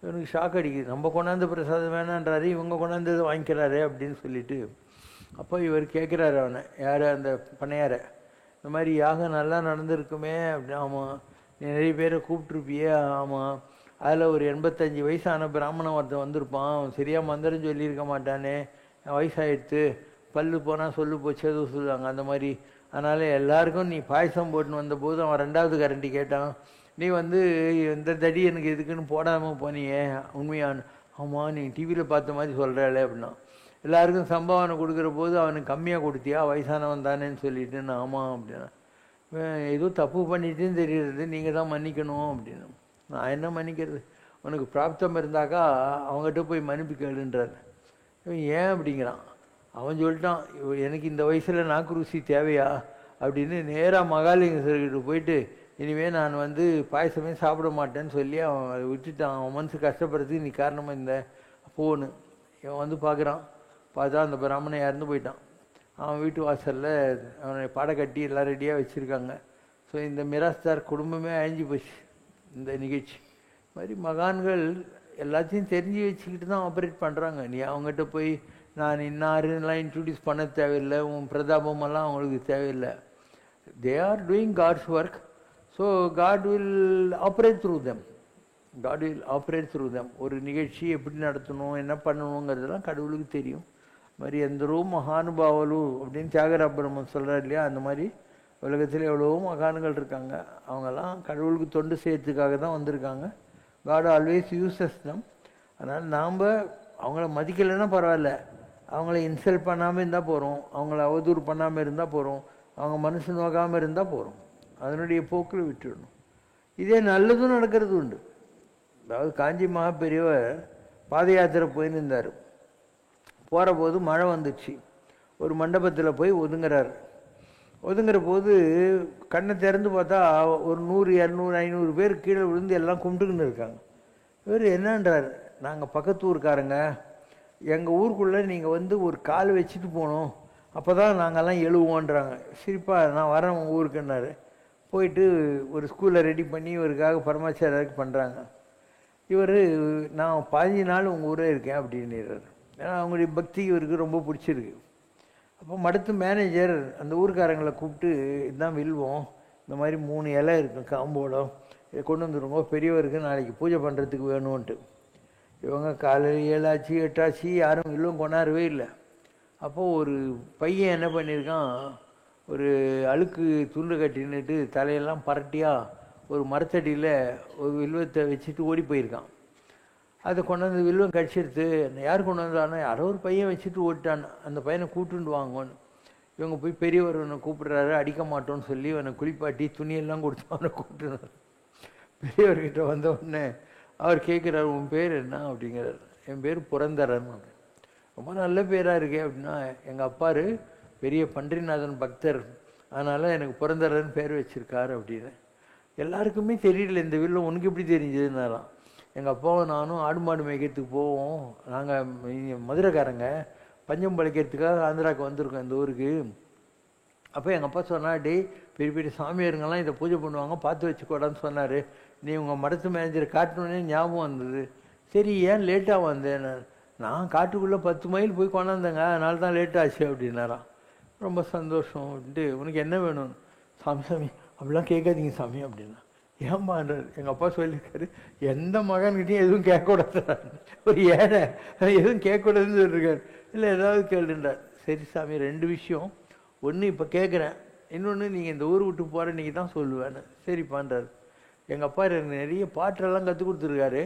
இவனுக்கு ஷாக் அடிக்குது, நம்ம கொண்டாந்து பிரசாதம் வேணான்றாரு, இவங்க கொண்டாந்தது வாங்கிக்கிறாரு அப்படின்னு சொல்லிட்டு. அப்போ இவர் கேட்குறாரு அவனை, யார் அந்த பண்ணையாரை, இந்த மாதிரி யாகம் நல்லா நடந்திருக்குமே அப்படி. ஆமாம், நீ நிறைய பேரை கூப்பிட்ருப்பியே. ஆமாம், அதில் ஒரு 85 வயசான பிராமணன் ஒருத்தன் வந்திருப்பான், அவன் சரியாக மந்திரம் சொல்லியிருக்க மாட்டானே, வயசாகிடுத்து, பல்லு போனால் சொல்லு போச்சு எதுவும் சொல்லுவாங்க அந்த மாதிரி. அதனால் எல்லாருக்கும் நீ பாயசம் போட்டுன்னு வந்தபோது அவன் 2வது கரண்டி கேட்டான், நீ வந்து இந்த தடி எனக்கு எதுக்குன்னு போடாமல் போனியே உண்மையான. ஆமாம், நீ டிவியில் பார்த்த மாதிரி சொல்கிறாளே அப்படின்னா. எல்லாருக்கும் சம்பாவனை கொடுக்குற போது அவனுக்கு கம்மியாக கொடுத்தியா, வயசானவன் தானேன்னு சொல்லிட்டு. நான் ஆமாம் அப்படின்னா. ஏதோ தப்பு பண்ணிட்டுன்னு தெரியுறது, நீங்கள் தான் மன்னிக்கணும் அப்படின்னு. நான் என்ன மன்னிக்கிறது, உனக்கு பிராப்தம் இருந்தாக்கா அவங்ககிட்ட போய் மன்னிப்பு கேளுன்றார். ஏன் அப்படிங்கிறான். அவன் சொல்லிட்டான், எனக்கு இந்த வயசில் நாக்கு ருசி தேவையா அப்படின்னு. நேராக மகாலிங்கேஸ்வரர்கிட்ட போயிட்டு இனிமேல் நான் வந்து பாயசமே சாப்பிட மாட்டேன்னு சொல்லி அவன் அதை விட்டுட்டான். அவன் மனசு கஷ்டப்படுறதுக்கு நீ காரணமாக இந்த போன்னு. இவன் வந்து பார்க்குறான், பார்த்தா அந்த பிராமணன் இறந்து போயிட்டான். அவன் வீட்டு வாசலில் அவனை பாடை கட்டி எல்லாம் ரெடியாக வச்சுருக்காங்க. ஸோ இந்த மிராஸ்தார் குடும்பமே அழிஞ்சு போச்சு இந்த நிகழ்ச்சி. மாதிரி மகான்கள் எல்லாத்தையும் தெரிஞ்சு வச்சுக்கிட்டு தான் ஆப்ரேட் பண்ணுறாங்க. நீ அவங்ககிட்ட போய் நான் இன்னாருன்னெலாம் இன்ட்ரடியூஸ் பண்ண தேவையில்லை, உன் பிரதாபமெல்லாம் அவங்களுக்கு தேவையில்லை. They are doing God's work. So God will operate through them. ஒரு நிகழ்ச்சி எப்படி நடத்தணும், என்ன பண்ணணுங்கிறதெல்லாம் கடவுளுக்கு தெரியும். மாதிரி எந்தரோ மகானுபாவலு அப்படின்னு தியாகராஜ பிரம்மன் சொல்கிறார் இல்லையா, அந்த மாதிரி உலகத்தில் எவ்வளவோ மகான்கள் இருக்காங்க. அவங்கெல்லாம் கடவுளுக்கு தொண்டு செய்யறதுக்காக தான் வந்திருக்காங்க. காட் ஆல்வேஸ் யூசஸ் தம். அதனால் நாம் அவங்கள மதிக்கலைன்னா பரவாயில்ல, அவங்கள இன்சல்ட் பண்ணாமல் இருந்தால் போகிறோம், அவங்கள அவதூறு பண்ணாமல் இருந்தால் போகிறோம், அவங்க மனசு நோக்காமல் இருந்தால் போகிறோம், அதனுடைய போக்கில் விட்டுடணும். இதே நல்லதும் நடக்கிறது உண்டு. அதாவது காஞ்சி மகா பெரியவர் பாத யாத்திரை போயின்னு இருந்தார். போகிற போது மழை வந்துச்சு. ஒரு மண்டபத்தில் போய் ஒதுங்குற போது கண்ணை திறந்து பார்த்தா ஒரு 100, 200, 500 பேர் கீழே விழுந்து எல்லாம் கும்பிட்டுக்கின்னு இருக்காங்க. இவர் என்னன்றார், நாங்கள் பக்கத்து ஊருக்காரங்க, எங்கள் ஊருக்குள்ளே நீங்கள் வந்து ஒரு கால் வச்சுட்டு போகணும், அப்போ தான் நாங்கள்லாம் எழுவோன்றாங்க. சிரிப்பா நான் வரேன் உங்கள் ஊருக்குன்னாரு. போயிட்டு ஒரு ஸ்கூலில் ரெடி பண்ணி இவருக்காக பரமாச்சாரியருக்கு பண்ணுறாங்க. இவர் நான் 15 நாள் உங்கள் ஊரே இருக்கேன் அப்படின்னுறாரு. ஏன்னா அவங்களுடைய பக்தி இவருக்கு ரொம்ப பிடிச்சிருக்கு. அப்போ மடத்து மேனேஜர் அந்த ஊருக்காரங்களை கூப்பிட்டு, இதுதான் வில்வம், இந்த மாதிரி 3 இலை இருக்கும் காம்போடம், இதை கொண்டு வந்துருங்க, பெரியவருக்கு நாளைக்கு பூஜை பண்ணுறதுக்கு வேணும்ன்ட்டு. இவங்க காலையில் 7 ஆச்சு 8 ஆச்சு, யாரும் வில்வம் கொண்டாடவே இல்லை. அப்போது ஒரு பையன் என்ன பண்ணியிருக்கான், ஒரு அழுக்கு துண்டு கட்டின்னுட்டு தலையெல்லாம் பரட்டியாக ஒரு மரத்தடியில் ஒரு வில்வத்தை வச்சுட்டு ஓடி போயிருக்கான். அதை கொண்டாந்து வில்வம் கடிச்சிடுத்து. யார் கொண்டு வந்தானோ, யாரோ ஒரு பையன் வச்சுட்டு ஓட்டான். அந்த பையனை கூட்டுண்டு வாங்கன்னு இவங்க போய் பெரியவர் அவனை கூப்பிட்றாரு. அடிக்க மாட்டோன்னு சொல்லி அவனை குளிப்பாட்டி துணியெல்லாம் கொடுத்து அவனை கூப்பிட்டுனார். பெரியவர்கிட்ட வந்த உடனே அவர் கேட்குறாரு, உன் பேர் என்ன அப்படிங்கிறார். என் பேர் புரந்தரன். ரொம்ப நல்ல பேராக இருக்கே அப்படின்னா, எங்கள் அப்பாரு பெரிய பன்றிநாதன் பக்தர், அதனால் எனக்கு புரந்தரன் பேர் வச்சுருக்காரு அப்படின்னு. எல்லாருக்குமே தெரியல இந்த வில்லம், உனக்கு எப்படி தெரிஞ்சதுன்னாலாம். எங்கள் அப்பாவும் நானும் ஆடு மாடு மேய்க்கிறதுக்கு போவோம், நாங்கள் மதுரைக்காரங்க, பஞ்சம் பழைக்கிறதுக்காக ஆந்திராவுக்கு வந்திருக்கோம் இந்த ஊருக்கு. அப்போ எங்கள் அப்பா சொன்னா, டே பெரிய பெரிய சாமியாருங்கெல்லாம் இதை பூஜை பண்ணுவாங்க, பார்த்து வச்சுக்கோடான்னு சொன்னார். நீ உங்கள் மடத்து மேனேஜரை காட்டணுன்னே ஞாபகம் வந்தது. சரி ஏன் லேட்டாக வந்தேன்? நான் காட்டுக்குள்ளே 10 மைல் போய் கொண்டாந்தேங்க, அதனால தான் லேட் ஆச்சு அப்படின்னாராம். ரொம்ப சந்தோஷம் அப்படின்ட்டு, உனக்கு என்ன வேணும்? சாமி அப்படிலாம் கேட்காதீங்க சாமி அப்படின்னா. ஏம்பான்றார். எங்கள் அப்பா சொல்லியிருக்காரு, எந்த மகன்கிட்டையும் எதுவும் கேட்கக்கூடாது, ஒரு ஏழை எதுவும் கேட்கக்கூடாதுன்னு சொல்லியிருக்காரு. இல்லை ஏதாவது கேளுன்றார். சரி சாமி 2 விஷயம், ஒன்று இப்போ கேட்குறேன், இன்னொன்று நீங்கள் இந்த ஊர் விட்டு போகிற இன்றைக்கி தான் சொல்லுவேன்னு. சரிப்பான்றார். எங்கள் அப்பா எனக்கு நிறைய பாட்டெல்லாம் கற்றுக் கொடுத்துருக்காரு,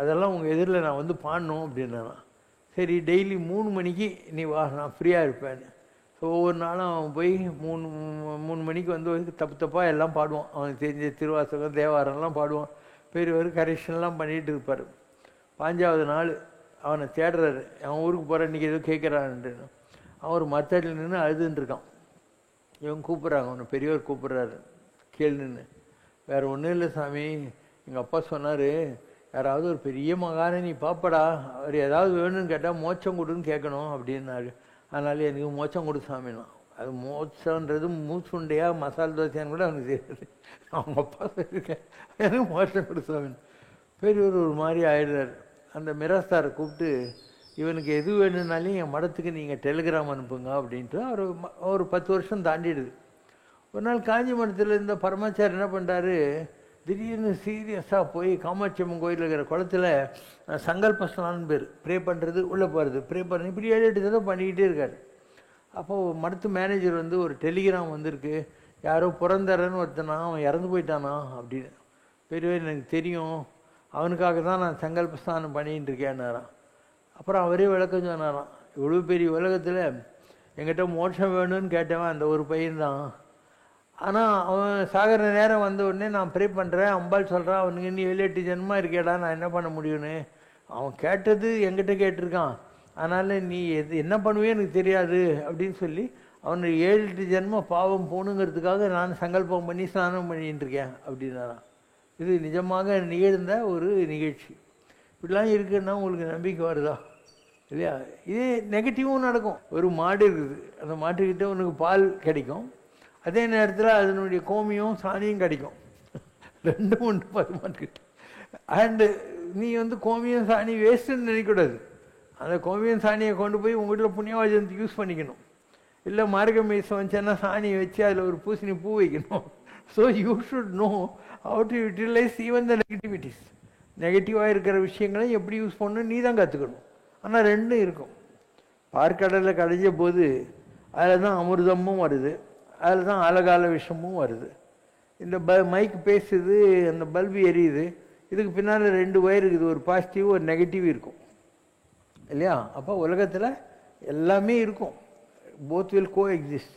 அதெல்லாம் உங்கள் எதிரில் நான் வந்து பாடணும் அப்படின்னா. சரி டெய்லி 3 மணிக்கு நீ வா, நான் ஃப்ரீயாக இருப்பேன்னு. ஸோ ஒவ்வொரு நாளும் அவன் போய் 3 மணிக்கு வந்து தப்பாக எல்லாம் பாடுவான். அவனுக்கு தெரிஞ்ச திருவாசகம் தேவாரம்லாம் பாடுவான். பெரியவர் கரெக்ஷன்லாம் பண்ணிகிட்டு இருப்பார். 5வது நாள் அவனை தேடுறாரு, அவன் ஊருக்கு போகிற இன்றைக்கி எதுவும் கேட்குறான்ட்டு. அவன் ஒரு மரத்தடியில் நின்று அழுதுன்னு இருக்கான். இவன் கூப்பிட்றாங்க, அவனை பெரியவர் கூப்பிட்றாரு, கேளுன்னு. வேறு ஒன்றும் இல்லை சாமி, எங்கள் அப்பா சொன்னார், யாராவது ஒரு பெரிய மகானை நீ பாப்படா, அவர் ஏதாவது வேணும்னு கேட்டால் மோட்சம் கொடுன்னு கேட்கணும் அப்படின்னாரு. அதனால எனக்கு மோட்சம் கொடு சாமினா. அது மோட்சன்றது மூச்சுண்டையா மசால் தோசையான்னு கூட அவனுக்கு தெரியாது. அவங்க அப்பா சொல்லியிருக்கேன், எனக்கு மோட்சம் கொடு சாமின்னு. பெரியவர் ஒரு மாதிரி ஆயிடுறாரு. அந்த மிராஸ்தாரை கூப்பிட்டு, இவனுக்கு எது வேணும்னாலும் என் மடத்துக்கு நீங்கள் டெலிகிராம் அனுப்புங்க அப்படின்ட்டு ஒரு 10 வருஷம் தாண்டிடுது. ஒரு நாள் காஞ்சி மடத்தில் இருந்த பரமாச்சார் என்ன பண்ணுறாரு, திடீர்னு சீரியஸாக போய் காமாட்சி அம்மன் கோயில் இருக்கிற குளத்தில் சங்கல்பஸ்தான்னு பேர், ப்ரே பண்ணுறது, உள்ளே போகிறது, ப்ரே பண்ணுறது, இப்படி 7-8 தடவை பண்ணிக்கிட்டே இருக்கார். அப்போது மடத்து மேனேஜர் வந்து ஒரு டெலிகிராம் வந்திருக்கு, யாரோ புறந்தரன்னு ஒருத்தனா, அவன் இறந்து போயிட்டானா அப்படின்னு. பெரியவர் எனக்கு தெரியும், அவனுக்காக தான் நான் சங்கல்பஸ்தானம் பண்ணிகிட்டு இருக்கேன்னாரான். அப்புறம் அவரே விளக்கம் சொன்னாராம், இவ்வளோ பெரிய உலகத்தில் என்கிட்ட மோட்சம் வேணும்னு கேட்டவன் அந்த ஒரு பையன்தான். ஆனால் அவன் சாகிற நேரம் வந்த உடனே நான் ப்ரே பண்ணுறேன், அம்பாள் சொல்கிறான், அவனுக்கு இன்னும் 7-8 ஜென்மா இருக்கேடா, நான் என்ன பண்ண முடியும்னு. அவன் கேட்டது என்கிட்ட கேட்டிருக்கான், அதனால் நீ என்ன பண்ணுவே எனக்கு தெரியாது அப்படின்னு சொல்லி அவனை 7-8 ஜென்மம் பாவம் போகணுங்கிறதுக்காக நான் சங்கல்பம் பண்ணி ஸ்நானம் பண்ணிட்டு இருக்கேன் அப்படின்னாரான். இது நிஜமாக நிகழ்ந்த ஒரு நிகழ்ச்சி. இப்படிலாம் இருக்குன்னா உங்களுக்கு நம்பிக்கை வருதா இல்லையா? இதே நெகட்டிவும் நடக்கும். ஒரு மாடு இருக்குது, அந்த மாட்டுக்கிட்ட உனக்கு பால் கிடைக்கும், அதே நேரத்தில் அதனுடைய கோமியம் சாணியும் கிடைக்கும், 2 உண்டு பசுமாட்டுக்கிட்ட. அண்டு நீ வந்து கோமியம் சாணி வேஸ்ட்டுன்னு நினைக்கக்கூடாது. அந்த கோமியம் சாணியை கொண்டு போய் உங்கள் வீட்டில் புண்ணியவாஜனத்துக்கு யூஸ் பண்ணிக்கணும். இல்லை மார்க மீசம் வந்துச்சுன்னா சாணியை வச்சு அதில் ஒரு பூசணி பூ வைக்கணும். So you should know how to utilize even the negativities. நெகட்டிவாக இருக்கிற விஷயங்களை எப்படி யூஸ் பண்ணணும் நீ தான் கற்றுக்கணும். ஆனால் 2 இருக்கும். பார்க்கடலில் கடைஞ்ச போது அதில் தான் அமிர்தமும் வருது, அதில் தான் அழகால விஷமும் வருது. இந்த மைக் பேசுது, அந்த பல்பு எரியுது, இதுக்கு பின்னால் 2 வயர் இருக்குது, ஒரு பாசிட்டிவ் ஒரு நெகட்டிவ் இருக்கும் இல்லையா? அப்போ உலகத்தில் எல்லாமே இருக்கும், போத் வில் கோ எக்ஸிஸ்ட்.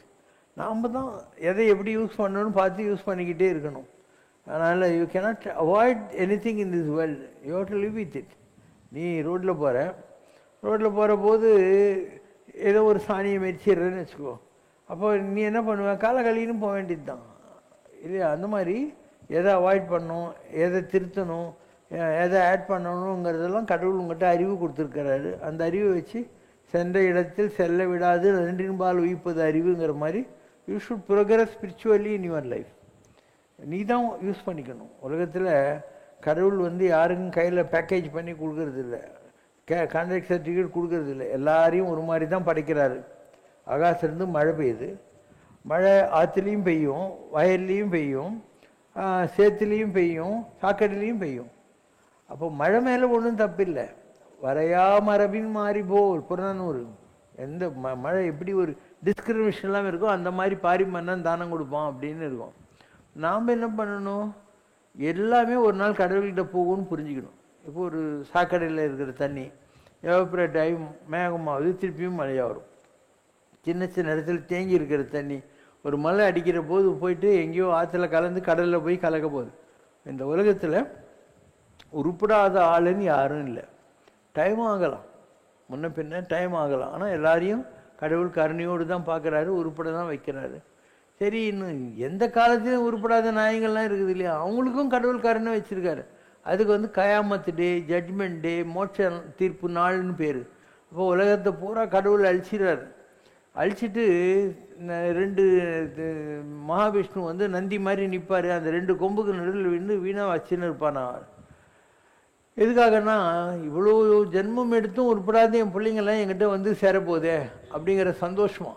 நாம் தான் எதை எப்படி யூஸ் பண்ணணும்னு பார்த்து யூஸ் பண்ணிக்கிட்டே இருக்கணும். அதனால் you cannot avoid any thing in this world, you have to live with it. நீ ரோட்டில் போகிற போது ஏதோ ஒரு சாணியை மெரிச்சிடுறேன்னு வச்சுக்கோ, அப்போ நீ என்ன பண்ணுவேன், காலகழின்னு போக வேண்டியது தான் இல்லையா? அந்த மாதிரி எதை அவாய்ட் பண்ணணும், எதை திருத்தணும், எதை ஆட் பண்ணணுங்கிறதெல்லாம் கடவுள் உங்கள்கிட்ட அறிவு கொடுத்துருக்கிறாரு. அந்த அறிவை வச்சு சென்ற இடத்தில் செல்ல விடாது 2 உயிப்பது அறிவுங்கிற மாதிரி you should progress spiritually in your life. நீ தான் யூஸ் பண்ணிக்கணும். உலகத்தில் கடவுள் வந்து யாருக்கும் கையில் பேக்கேஜ் பண்ணி கொடுக்கறது இல்லை, கான்ட்ராக்ட் சர்டிஃபிகேட் கொடுக்கறது இல்லை. எல்லாரையும் ஒரு மாதிரி தான் படைக்கிறாரு. ஆகாசிலிருந்து மழை பெய்யுது, மழை ஆற்றுலேயும் பெய்யும், வயல்லையும் பெய்யும், சேத்துலேயும் பெய்யும், சாக்கடையிலையும் பெய்யும். அப்போ மழை மேலே ஒன்றும் தப்பில்லை. வரையா மரபின் மாறி போல் புறநானூறு. எந்த மழை எப்படி ஒரு டிஸ்கிரிமினேஷன்லாம் இருக்கோ அந்த மாதிரி பாரி மன்னன் தானம் கொடுப்பான் அப்படின்னு இருக்கும். நாம் என்ன பண்ணணும், எல்லாமே ஒரு நாள் கடவுள்கிட்ட போகும்னு புரிஞ்சுக்கணும். இப்போ ஒரு சாக்கடையில் இருக்கிற தண்ணி எவாப்ரேட் ஆகி மேகமாகுது, திருப்பியும் மழையாக வரும். சின்ன இடத்துல தேங்கி இருக்கிற தண்ணி ஒரு மழை அடிக்கிற போது போயிட்டு எங்கேயோ ஆற்றுல கலந்து கடலில் போய் கலக்க போகுது. இந்த உலகத்தில் உருப்படாத ஆளுன்னு யாரும் இல்லை. டைம் ஆகலாம், முன்ன பின்ன டைம் ஆகலாம், ஆனால் எல்லாரையும் கடவுள் கருணையோடு தான் பார்க்குறாரு, உருப்பட தான் வைக்கிறாரு. சரி, இன்னும் எந்த காலத்திலும் உருப்படாத நாயங்கள்லாம் இருக்குது இல்லையா, அவங்களுக்கும் கடவுள் கருணை வச்சுருக்காரு. அதுக்கு வந்து கயாமத்து டே, ஜட்மெண்ட் டே, மோட்ச தீர்ப்பு நாள்னு பேர். அப்போ உலகத்தை பூரா கடவுள் அழிச்சிடுறாரு. அழிச்சிட்டு ரெண்டு மகாவிஷ்ணு வந்து நந்தி மாதிரி நிற்பார். அந்த ரெண்டு கொம்புக்கு நடுவில் விழுந்து வீணாக வச்சுன்னு இருப்பான். எதுக்காகனா, இவ்வளோ ஜென்மம் எடுத்தும் உருப்படாத என் பிள்ளைங்கள்லாம் என்கிட்ட வந்து சேரப்போதே அப்படிங்கிற சந்தோஷமா.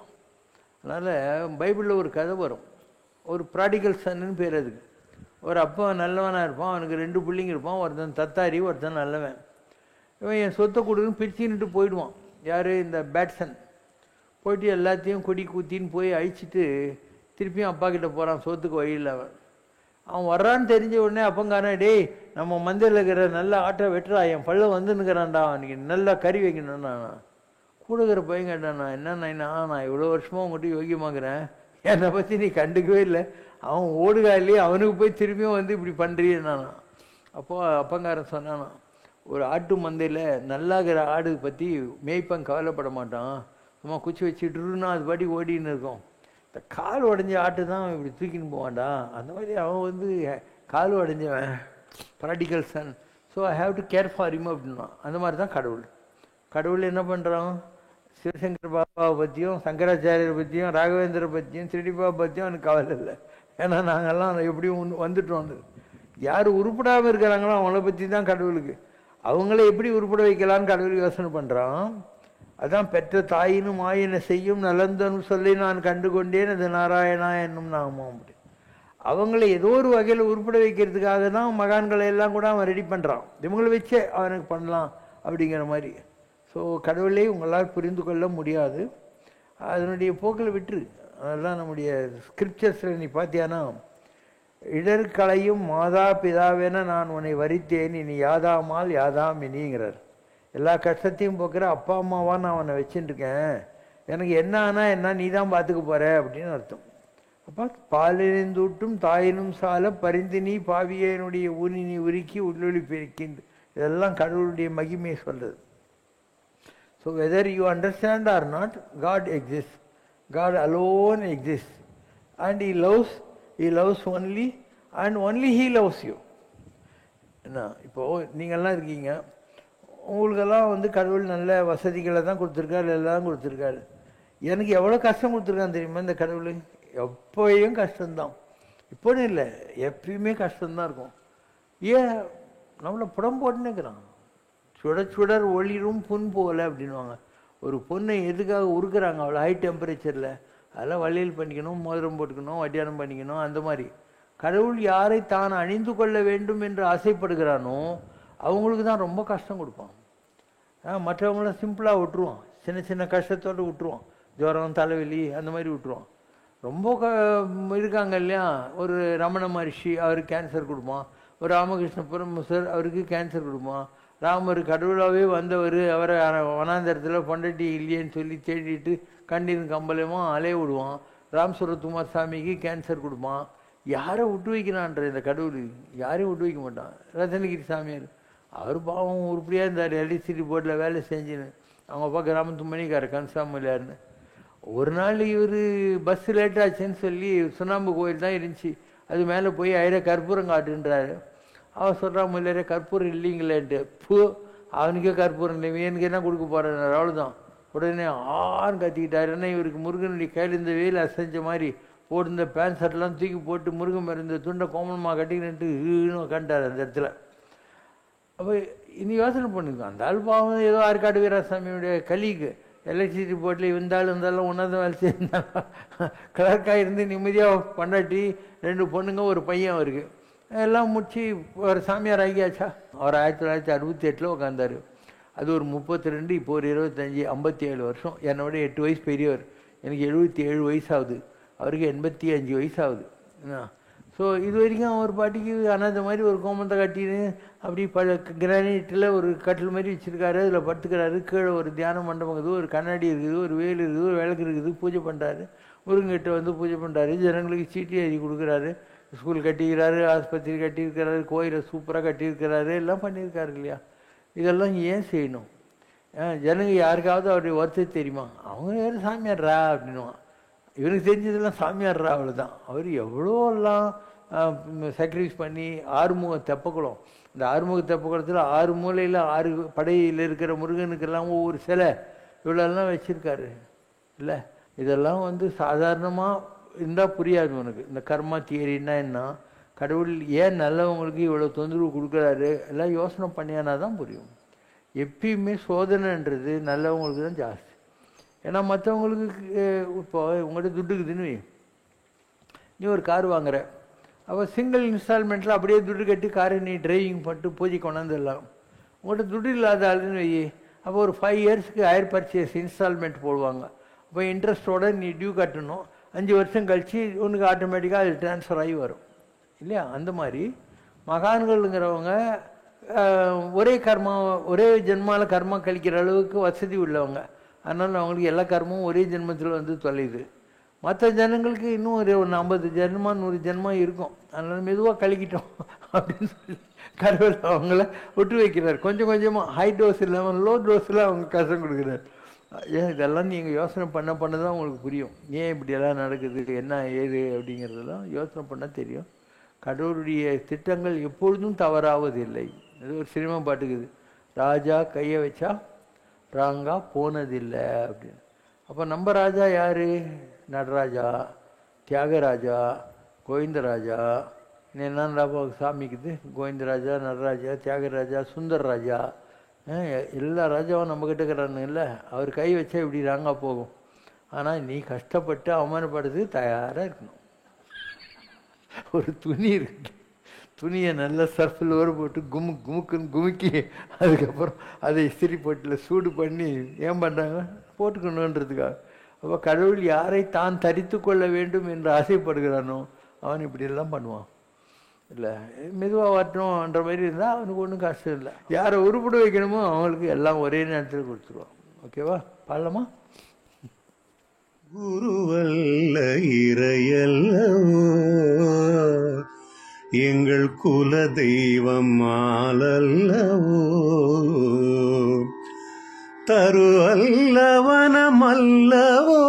அதனால் பைபிளில் ஒரு கதை வரும். ஒரு ப்ராடிகல் சன்னு பேர். அதுக்கு ஒரு அப்பா நல்லவனாக இருப்பான், அவனுக்கு ரெண்டு பிள்ளைங்க இருப்பான். ஒருத்தன் தத்தாரி, ஒருத்தன் நல்லவன். இவன் என் சொத்தை கொடுக்குன்னு பிரிச்சுன்னுட்டு போயிடுவான். யார்? இந்த பேட்சன். போயிட்டு எல்லாத்தையும் கொடி கூத்தின்னு போய் அழிச்சிட்டு திருப்பியும் அப்பா கிட்ட போகிறான். சொத்துக்கு வழியில் அவன் வர்றான்னு தெரிஞ்ச உடனே அப்பங்காரன், டேய் நம்ம மந்தையில் இருக்கிற நல்ல ஆட்டை வெட்டுறா, என் பள்ள வந்துன்னுக்கிறான்டா, அவனுக்கு நல்லா கறி வைக்கணும்னா. கூட இருக்கிற பையன் கேட்டான், என்னன்னா நான் இவ்வளோ வருஷமாக உங்கள்கிட்ட யோகியமாக்குறேன், என்னை பற்றி நீ கண்டுக்கவே இல்லை, அவன் ஓடுகாயிலே அவனுக்கு போய் திரும்பியும் வந்து இப்படி பண்ணுறீன்னா. அப்போது அப்பங்காரன் சொன்னானா, ஒரு ஆட்டு மந்தையில் நல்லாகிற ஆடு பற்றி மேய்ப்பன் கவலைப்பட மாட்டான், சும்மா குச்சி வச்சுட்டுருன்னா அது பாட்டி ஓடின்னு இருக்கும். இந்த கால் உடஞ்ச ஆட்டு தான் இப்படி தூக்கின்னு போவான்டா. அந்த மாதிரி அவன் வந்து கால் உடஞ்சவன், practical son. So I have to care for him அப்படின்னா. அந்த மாதிரி தான் கடவுள். கடவுள் என்ன பண்ணுறான்? சிவசங்கர் பாபாவை பற்றியும் சங்கராச்சாரியரை பற்றியும் ராகவேந்திர பற்றியும் திருடி பாபா பற்றியும் எனக்கு கவலை இல்லை. ஏன்னா நாங்கள்லாம் எப்படியும் வந்துட்டோம். யார் உருப்படாமல் இருக்கிறாங்களோ அவங்கள பற்றி தான் கடவுளுக்கு. அவங்கள எப்படி உருப்பட வைக்கலான்னு கடவுள் யோசனை பண்ணுறான். அதான் பெற்ற தாயினும் ஆயின செய்யும் நலந்தனும் சொல்லி நான் கண்டு கொண்டேன் அது நாராயணா என்னும் நாமம். அப்படி அவங்கள ஏதோ ஒரு வகையில் உருப்பட வைக்கிறதுக்காக தான் மகான்களை எல்லாம் கூட அவன் ரெடி பண்ணுறான். இவங்களை வச்சே அவனுக்கு பண்ணலாம் அப்படிங்கிற மாதிரி. ஸோ கடவுளை உங்களால் புரிந்து கொள்ள முடியாது, அதனுடைய போக்கில் விட்டுரு. அதெல்லாம் நம்முடைய ஸ்கிரிப்சர்ஸில் நீ பார்த்தியானா, இடர்களையும் மாதா பிதாவென நான் உன்னை வரித்தேன், இனி யாதாமால் யாதாம் இனிங்கிறார். எல்லா கஷ்டத்தையும் போக்குற அப்பா அம்மாவா நான் அவனை வச்சுட்டுருக்கேன், எனக்கு என்ன ஆனால் என்ன நீ தான் பார்த்துக்க போகிற அப்படின்னு அர்த்தம். அப்போ பாலினந்தூட்டும் தாயினும் சால பரிந்து நீ பாவியனுடைய ஊனி நீ உருக்கி உள்ளொளி பெருக்கின்ற, இதெல்லாம் கடவுளுடைய மகிமையை சொல்கிறது. So whether you understand or not, God exists. God alone exists. And He loves only and only He loves you. என்ன இப்போது நீங்கள்லாம் இருக்கீங்க, உங்களுக்கெல்லாம் வந்து கடவுள் நல்ல வசதிகளை தான் கொடுத்துருக்காரு, எல்லாம் கொடுத்துருக்காரு. எனக்கு எவ்வளோ கஷ்டம் கொடுத்துருக்கான்னு தெரியுமா இந்த கடவுள்? எப்போயும் கஷ்டம்தான். இப்போன்னு இல்லை, எப்பயுமே கஷ்டம்தான் இருக்கும். ஏன் நம்மளை புடம் போட்டுன்னுக்கிறான். சுடர் ஒளிரும் புண் போல அப்படின்வாங்க. ஒரு பொண்ணை எதுக்காக உருக்குறாங்க? அவ்வளோ ஹை டெம்பரேச்சரில். அதெல்லாம் வளையல் பண்ணிக்கணும், மோதிரம் போட்டுக்கணும், வட்டியானம் பண்ணிக்கணும். அந்த மாதிரி கடவுள் யாரை தான் அணிந்து கொள்ள வேண்டும் என்று ஆசைப்படுகிறானோ அவங்களுக்கு தான் ரொம்ப கஷ்டம் கொடுப்பான். மற்றவங்களாம் சிம்பிளாக விட்டுருவான், சின்ன சின்ன கஷ்டத்தோடு விட்டுருவான். ஜுரம், தலைவலி அந்த மாதிரி விட்டுருவான். ரொம்ப இருக்காங்க இல்லையா, ஒரு ரமண மகர்ஷி அவருக்கு கேன்சர் கொடுப்பான், ஒரு ராமகிருஷ்ண பரமஹம்சர் அவருக்கு கேன்சர் கொடுப்பான். ராமர் கடவுளாகவே வந்தவர், அவரை வனாந்தரத்தில் பொண்டாட்டி இல்லையேன்னு சொல்லி தேடிட்டு கண்ணீர் கம்பலமாக அலைய விடுவான். ராம் சுரத்குமார் சாமிக்கு கேன்சர் கொடுப்பான். யாரை விட்டு வைக்கிறான்ற இந்த கடவுள்? யாரையும் விட்டு வைக்க மாட்டான். ரத்தனகிரி சாமியார் அவர் பாவம் உருப்படியாக இருந்தார், எலக்ட்ரிசிட்டி போர்டில் வேலை செஞ்சுன்னு. அவங்க அப்பா கிராமத்து மணிக்கார கன்சாமலையார்னு. ஒரு நாள் இவர் பஸ் லேட் ஆச்சுன்னு சொல்லி சுண்ணாம்பு கோயில் தான் இருந்துச்சு, அது மேலே போய் ஐயா கற்பூரம் காட்டுன்றாரு. அவன் சொல்கிறான், முன்னாடியே கற்பூரம் இல்லைங்களேன்ட்டு. அவனுக்கே கற்பூரம் இல்லை, எனக்கு என்ன கொடுக்க போகிறேன், அவ்வளோதான். உடனே ஆன்னு கத்திக்கிட்டார். ஏன்னா இவருக்கு முருகனுடைய கையில் இந்த வெயில் அசைஞ்ச மாதிரி போட்டு பேண்ட் ஷர்ட்லாம் தூக்கி போட்டு முருகன் மருந்து துண்டை கோமலமாக கட்டிக்கிட்டு கண்டார் அந்த இடத்துல. அப்போ இனி யோசனை பண்ணுங்க, அந்த ஆள் பாவம் ஏதோ ஆற்காடு வீராசாமியுடைய கலிக்கு எலக்ட்ரிசிட்டி போர்ட்டில் இருந்தாலும் ஒன்றாவது வேலை செய்யிருந்தாலும் கிளர்க்காக இருந்து நிம்மதியாக பண்ணாட்டி 2 பொண்ணுங்க ஒரு பையன் அவருக்கு எல்லாம் முடிச்சு ஒரு சாமியார் ஆகியாச்சா. அவர் 1968 உட்காந்தார். அது ஒரு 32, இப்போ ஒரு 25, 57 வருஷம். என்னோட 8 வயசு பெரியவர். எனக்கு 77 வயசு ஆகுது, அவருக்கு 85 வயசு ஆகுது. ஸோ இது வரைக்கும் அவர் பாட்டிக்கு அனாத மாதிரி ஒரு கோமத்தை கட்டின்னு அப்படி கிரானைட்டில் ஒரு கட்டில் மாதிரி வச்சுருக்காரு, அதில் படுத்துக்கிறாரு. கீழே ஒரு தியான மண்டபம் இருக்குது, ஒரு கண்ணாடி இருக்குது, ஒரு வேல் இருக்குது, ஒரு விளக்கு இருக்குது. பூஜை பண்ணுறாரு, முருங்கிட்ட வந்து பூஜை பண்ணுறாரு, ஜனங்களுக்கு சீட்டி எழுதி கொடுக்குறாரு, ஸ்கூல் கட்டிக்கிறாரு, ஆஸ்பத்திரி கட்டியிருக்கிறாரு, கோயிலை சூப்பராக கட்டியிருக்கிறாரு, எல்லாம் பண்ணியிருக்காரு இல்லையா. இதெல்லாம் ஏன் செய்யணும்? ஜனங்க யாருக்காவது அவருடைய ஒருத்தர் தெரியுமா? அவங்க யாரும் சாமியார்ரா அப்படின்வான். இவனுக்கு தெரிஞ்சதெல்லாம் சாமியார்ரா, அவ்வளோதான். அவர் எவ்வளோலாம் சாக்ரிஃபைஸ் பண்ணி ஆறுமுக தெப்பக்குளம், இந்த ஆறுமுக தெப்பக்குளத்தில் 6 மூலையில் 6 படையில் இருக்கிற முருகனுக்கெல்லாம் ஒவ்வொரு சிலை இவ்வளோலாம் வச்சுருக்காரு இல்லை. இதெல்லாம் வந்து சாதாரணமாக இருந்தால் புரியாது உனக்கு. இந்த கர்மா தியரின்னா என்ன, கடவுள் ஏன் நல்லவங்களுக்கு இவ்வளோ தொந்தரவு கொடுக்குறாரு, எல்லாம் யோசனை பண்ணியானா தான் புரியும். எப்பயுமே சோதனைன்றது நல்லவங்களுக்கு தான் ஜாஸ்தி. ஏன்னா மற்றவங்களுக்கு இப்போ உங்கள்கிட்ட துட்டுக்குதுன்னு வை, நீ ஒரு கார் வாங்குற, அப்போ சிங்கிள் இன்ஸ்டால்மெண்ட்டில் அப்படியே துட்டு கட்டி காரை நீ டிரைவிங் பண்ணிட்டு பூஜை கொண்டாந்துடலாம். உங்கள்கிட்ட துட்டு இல்லாத ஆளுன்னு வை, அப்போ ஒரு 5 இயர்ஸ்க்கு ஹையர் பர்ச்சேஸ் இன்ஸ்டால்மெண்ட் போடுவாங்க. அப்போ இன்ட்ரெஸ்ட்டோட நீ டியூ கட்டணும். 5 வருஷம் கழித்து உனக்கு ஆட்டோமேட்டிக்காக அது ட்ரான்ஸ்ஃபர் ஆகி வரும் இல்லையா? அந்த மாதிரி மகான்கள்ங்கிறவங்க ஒரே கர்மா ஒரே ஜென்மாவில் கர்மா கழிக்கிற அளவுக்கு வசதி உள்ளவங்க. அதனால் அவங்களுக்கு எல்லா கர்மமும் ஒரே ஜென்மத்தில் வந்து தொலையுது. மற்ற ஜனங்களுக்கு இன்னும் ஒரு 50 ஜென்மா 100 ஜென்மா இருக்கும். அதனால் மெதுவாக கழிக்கிட்டோம் அப்படின்னு சொல்லி கடவுள் அவங்கள விட்டு வைக்கிறார். கொஞ்சம் கொஞ்சமாக ஹை டோஸ் இல்லாமல் லோ டோஸில் அவங்க கஷ்டம் கொடுக்குறாரு. ஏன் இதெல்லாம் நீங்கள் யோசனை பண்ண தான் உங்களுக்கு புரியும். ஏன் இப்படியெல்லாம் நடக்குது, என்ன ஏது அப்படிங்கிறதெல்லாம் யோசனை பண்ணால் தெரியும். கடவுளுடைய திட்டங்கள் எப்பொழுதும் தவறாவதில்லை. அது ஒரு சினிமா பாட்டுக்குது, ராஜா கையை வச்சா ராங்கா போனதில்லை அப்படின்னு. அப்போ நம்ம ராஜா யார்? நடராஜா, தியாகராஜா, கோவிந்தராஜா. என்னென்னா சாமிக்குது கோவிந்தராஜா, நடராஜா, தியாகராஜா, சுந்தரராஜா, எல்லா ராஜாவும் நம்மக்கிட்ட இருக்கிறான்னு இல்லை. அவர் கை வச்சா இப்படி ராங்கா போகும். ஆனால் நீ கஷ்டப்பட்டு அவமானப்படுறதுக்கு தயாராக இருக்கணும். ஒரு துணி இருக்கு, துணியை நல்லா சர்ஃபில் ஊற போட்டு குமுக்குன்னு குமுக்கி அதுக்கப்புறம் அதை இஸ்திரி போட்டில் சூடு பண்ணி ஏன் பண்ணுறாங்க, போட்டுக்கணுன்றதுக்காக. அப்போ கடவுள் யாரை தான் தரித்து கொள்ள வேண்டும் என்று ஆசைப்படுகிறானோ அவன் இப்படியெல்லாம் பண்ணுவான். இல்லை மெதுவாக வரணும்ன்ற மாதிரி இருந்தால் அவனுக்கு ஒன்றும் கஷ்டம் இல்லை. யாரை உருப்பட வைக்கணுமோ அவங்களுக்கு எல்லாம் ஒரே நேரத்தில் கொடுத்துருவான். ஓகேவா? பாடலாமா? குருவல்ல இறையல்லவோ எங்கள் குல தெய்வம் மாலல்லவோ, தரு அல்லவனமல்லவோ,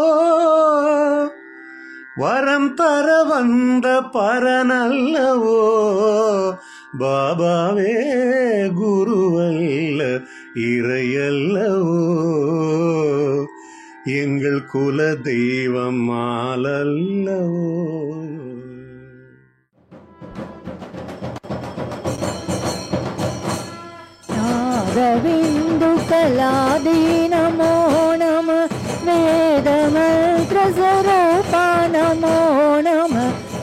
வரம் தர வந்த பரனல்லவோ, பாபாவே குருவல்ல இறையல்லவோ எங்கள் குல தெய்வம் மாலல்லவோ. நாதவிந்து கலாதி நமோ நம, வேதமந்திர ಸ್ವರೂಪಾ நமோ நம,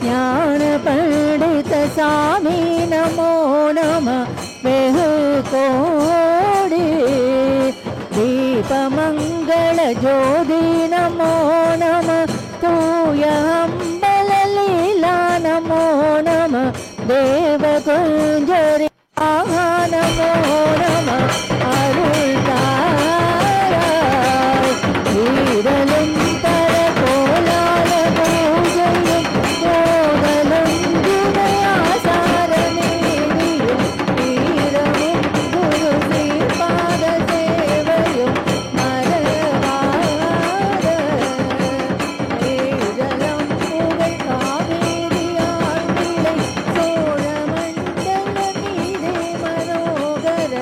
ஞான பண்டித சாமி நமோ நம, வெகு கோடி ದೀಪಮಂಗಳ ಜ್ಯೋತಿ ನಮೋ ನಮ, ತೂಯ ಅಂಬಲ ಲೀಲಾ ನಮೋ ನಮ, ದೇವ ಕುಂಜರಿ ನಮೋ ನಮ, அருள்தாராய் ஈரலும் தர கோலால பூஜையும் கோதலும் துணையாசார நீதியும் ஈரமும் குரு ஸ்ரீபாத சேவையும் மறவாத ஏழலம் புகழ் காவேரியாள் விளை சோழமண்டல மீதே மனோகர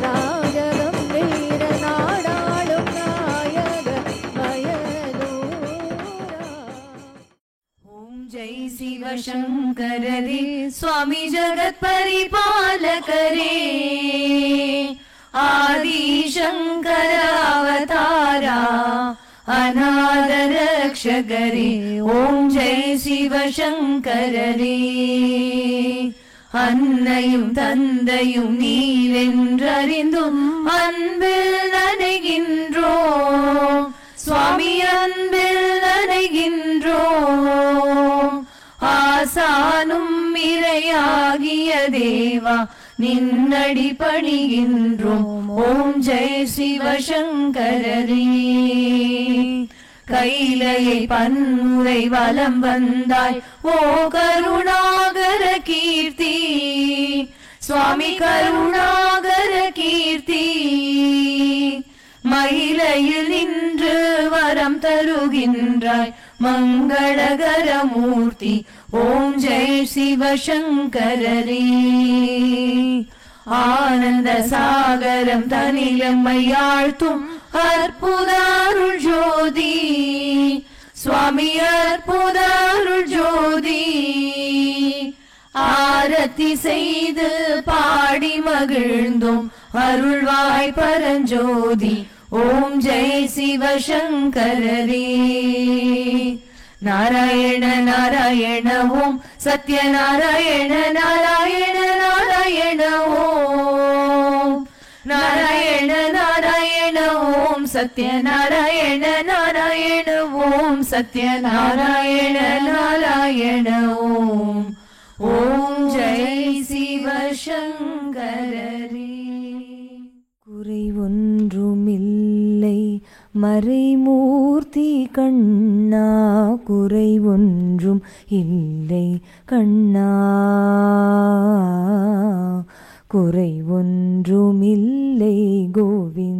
ராஜகம்பீர நாடாளும் நாயக மயலூரா. ஓம் ஜெய் சிவசங்கரரே சுவாமி ஜகத் பரிபாலகரே, ஆதிசங்கர அவதாரா அநாத ரக்ஷகரே. ஓம் ஜெய் சிவசங்கரரே. அன்னையும் தந்தையும் நீரென்றறிந்தும் அன்பில் நனைகின்றோம் சுவாமி, அன்பில் நனைகின்றோம். ஆசானும் இறையாகிய தேவா நின்னடி பணிகின்றோம். ஓம் ஜெய் சிவசங்கரரே. கைலையை பன்முறை வலம் வந்தாய் ஓ கருணாகர கீர்த்தி, சுவாமி கருணாகர கீர்த்தி. மயிலையில் நின்று வரம் தருகின்றாய் மங்களகர மூர்த்தி. ஓம் ஜெய் சிவசங்கரரே. ஆனந்த சாகரம் தனிலம்மை ஆழ்த்தும் அற்புத அருள் ஜோதி, சுவாமி அற்புத அருள் ஜோதி ஆரத்தி செய்து பாடி மகிழ்ந்தோம் அருள்வாய் பரஞ்சோதி ஓம் ஜெய் சிவசங்கரரே நாராயண நாராயண ஓம் சத்யநாராயண நாராயண நாராயண ஓம் நாராயண நாராயண ஓம் சத்யநாராயண நாராயண ஓம் சத்யநாராயண நாராயண ஓம் ஓம் ஜெய் சிவசங்கரரே. குறை ஒன்றுமில்லை மறைமூர்த்தி கண்ணா, குறை ஒன்றும் இல்லை கண்ணா, குறை ஒன்றுமில்லை கோவிந்தா.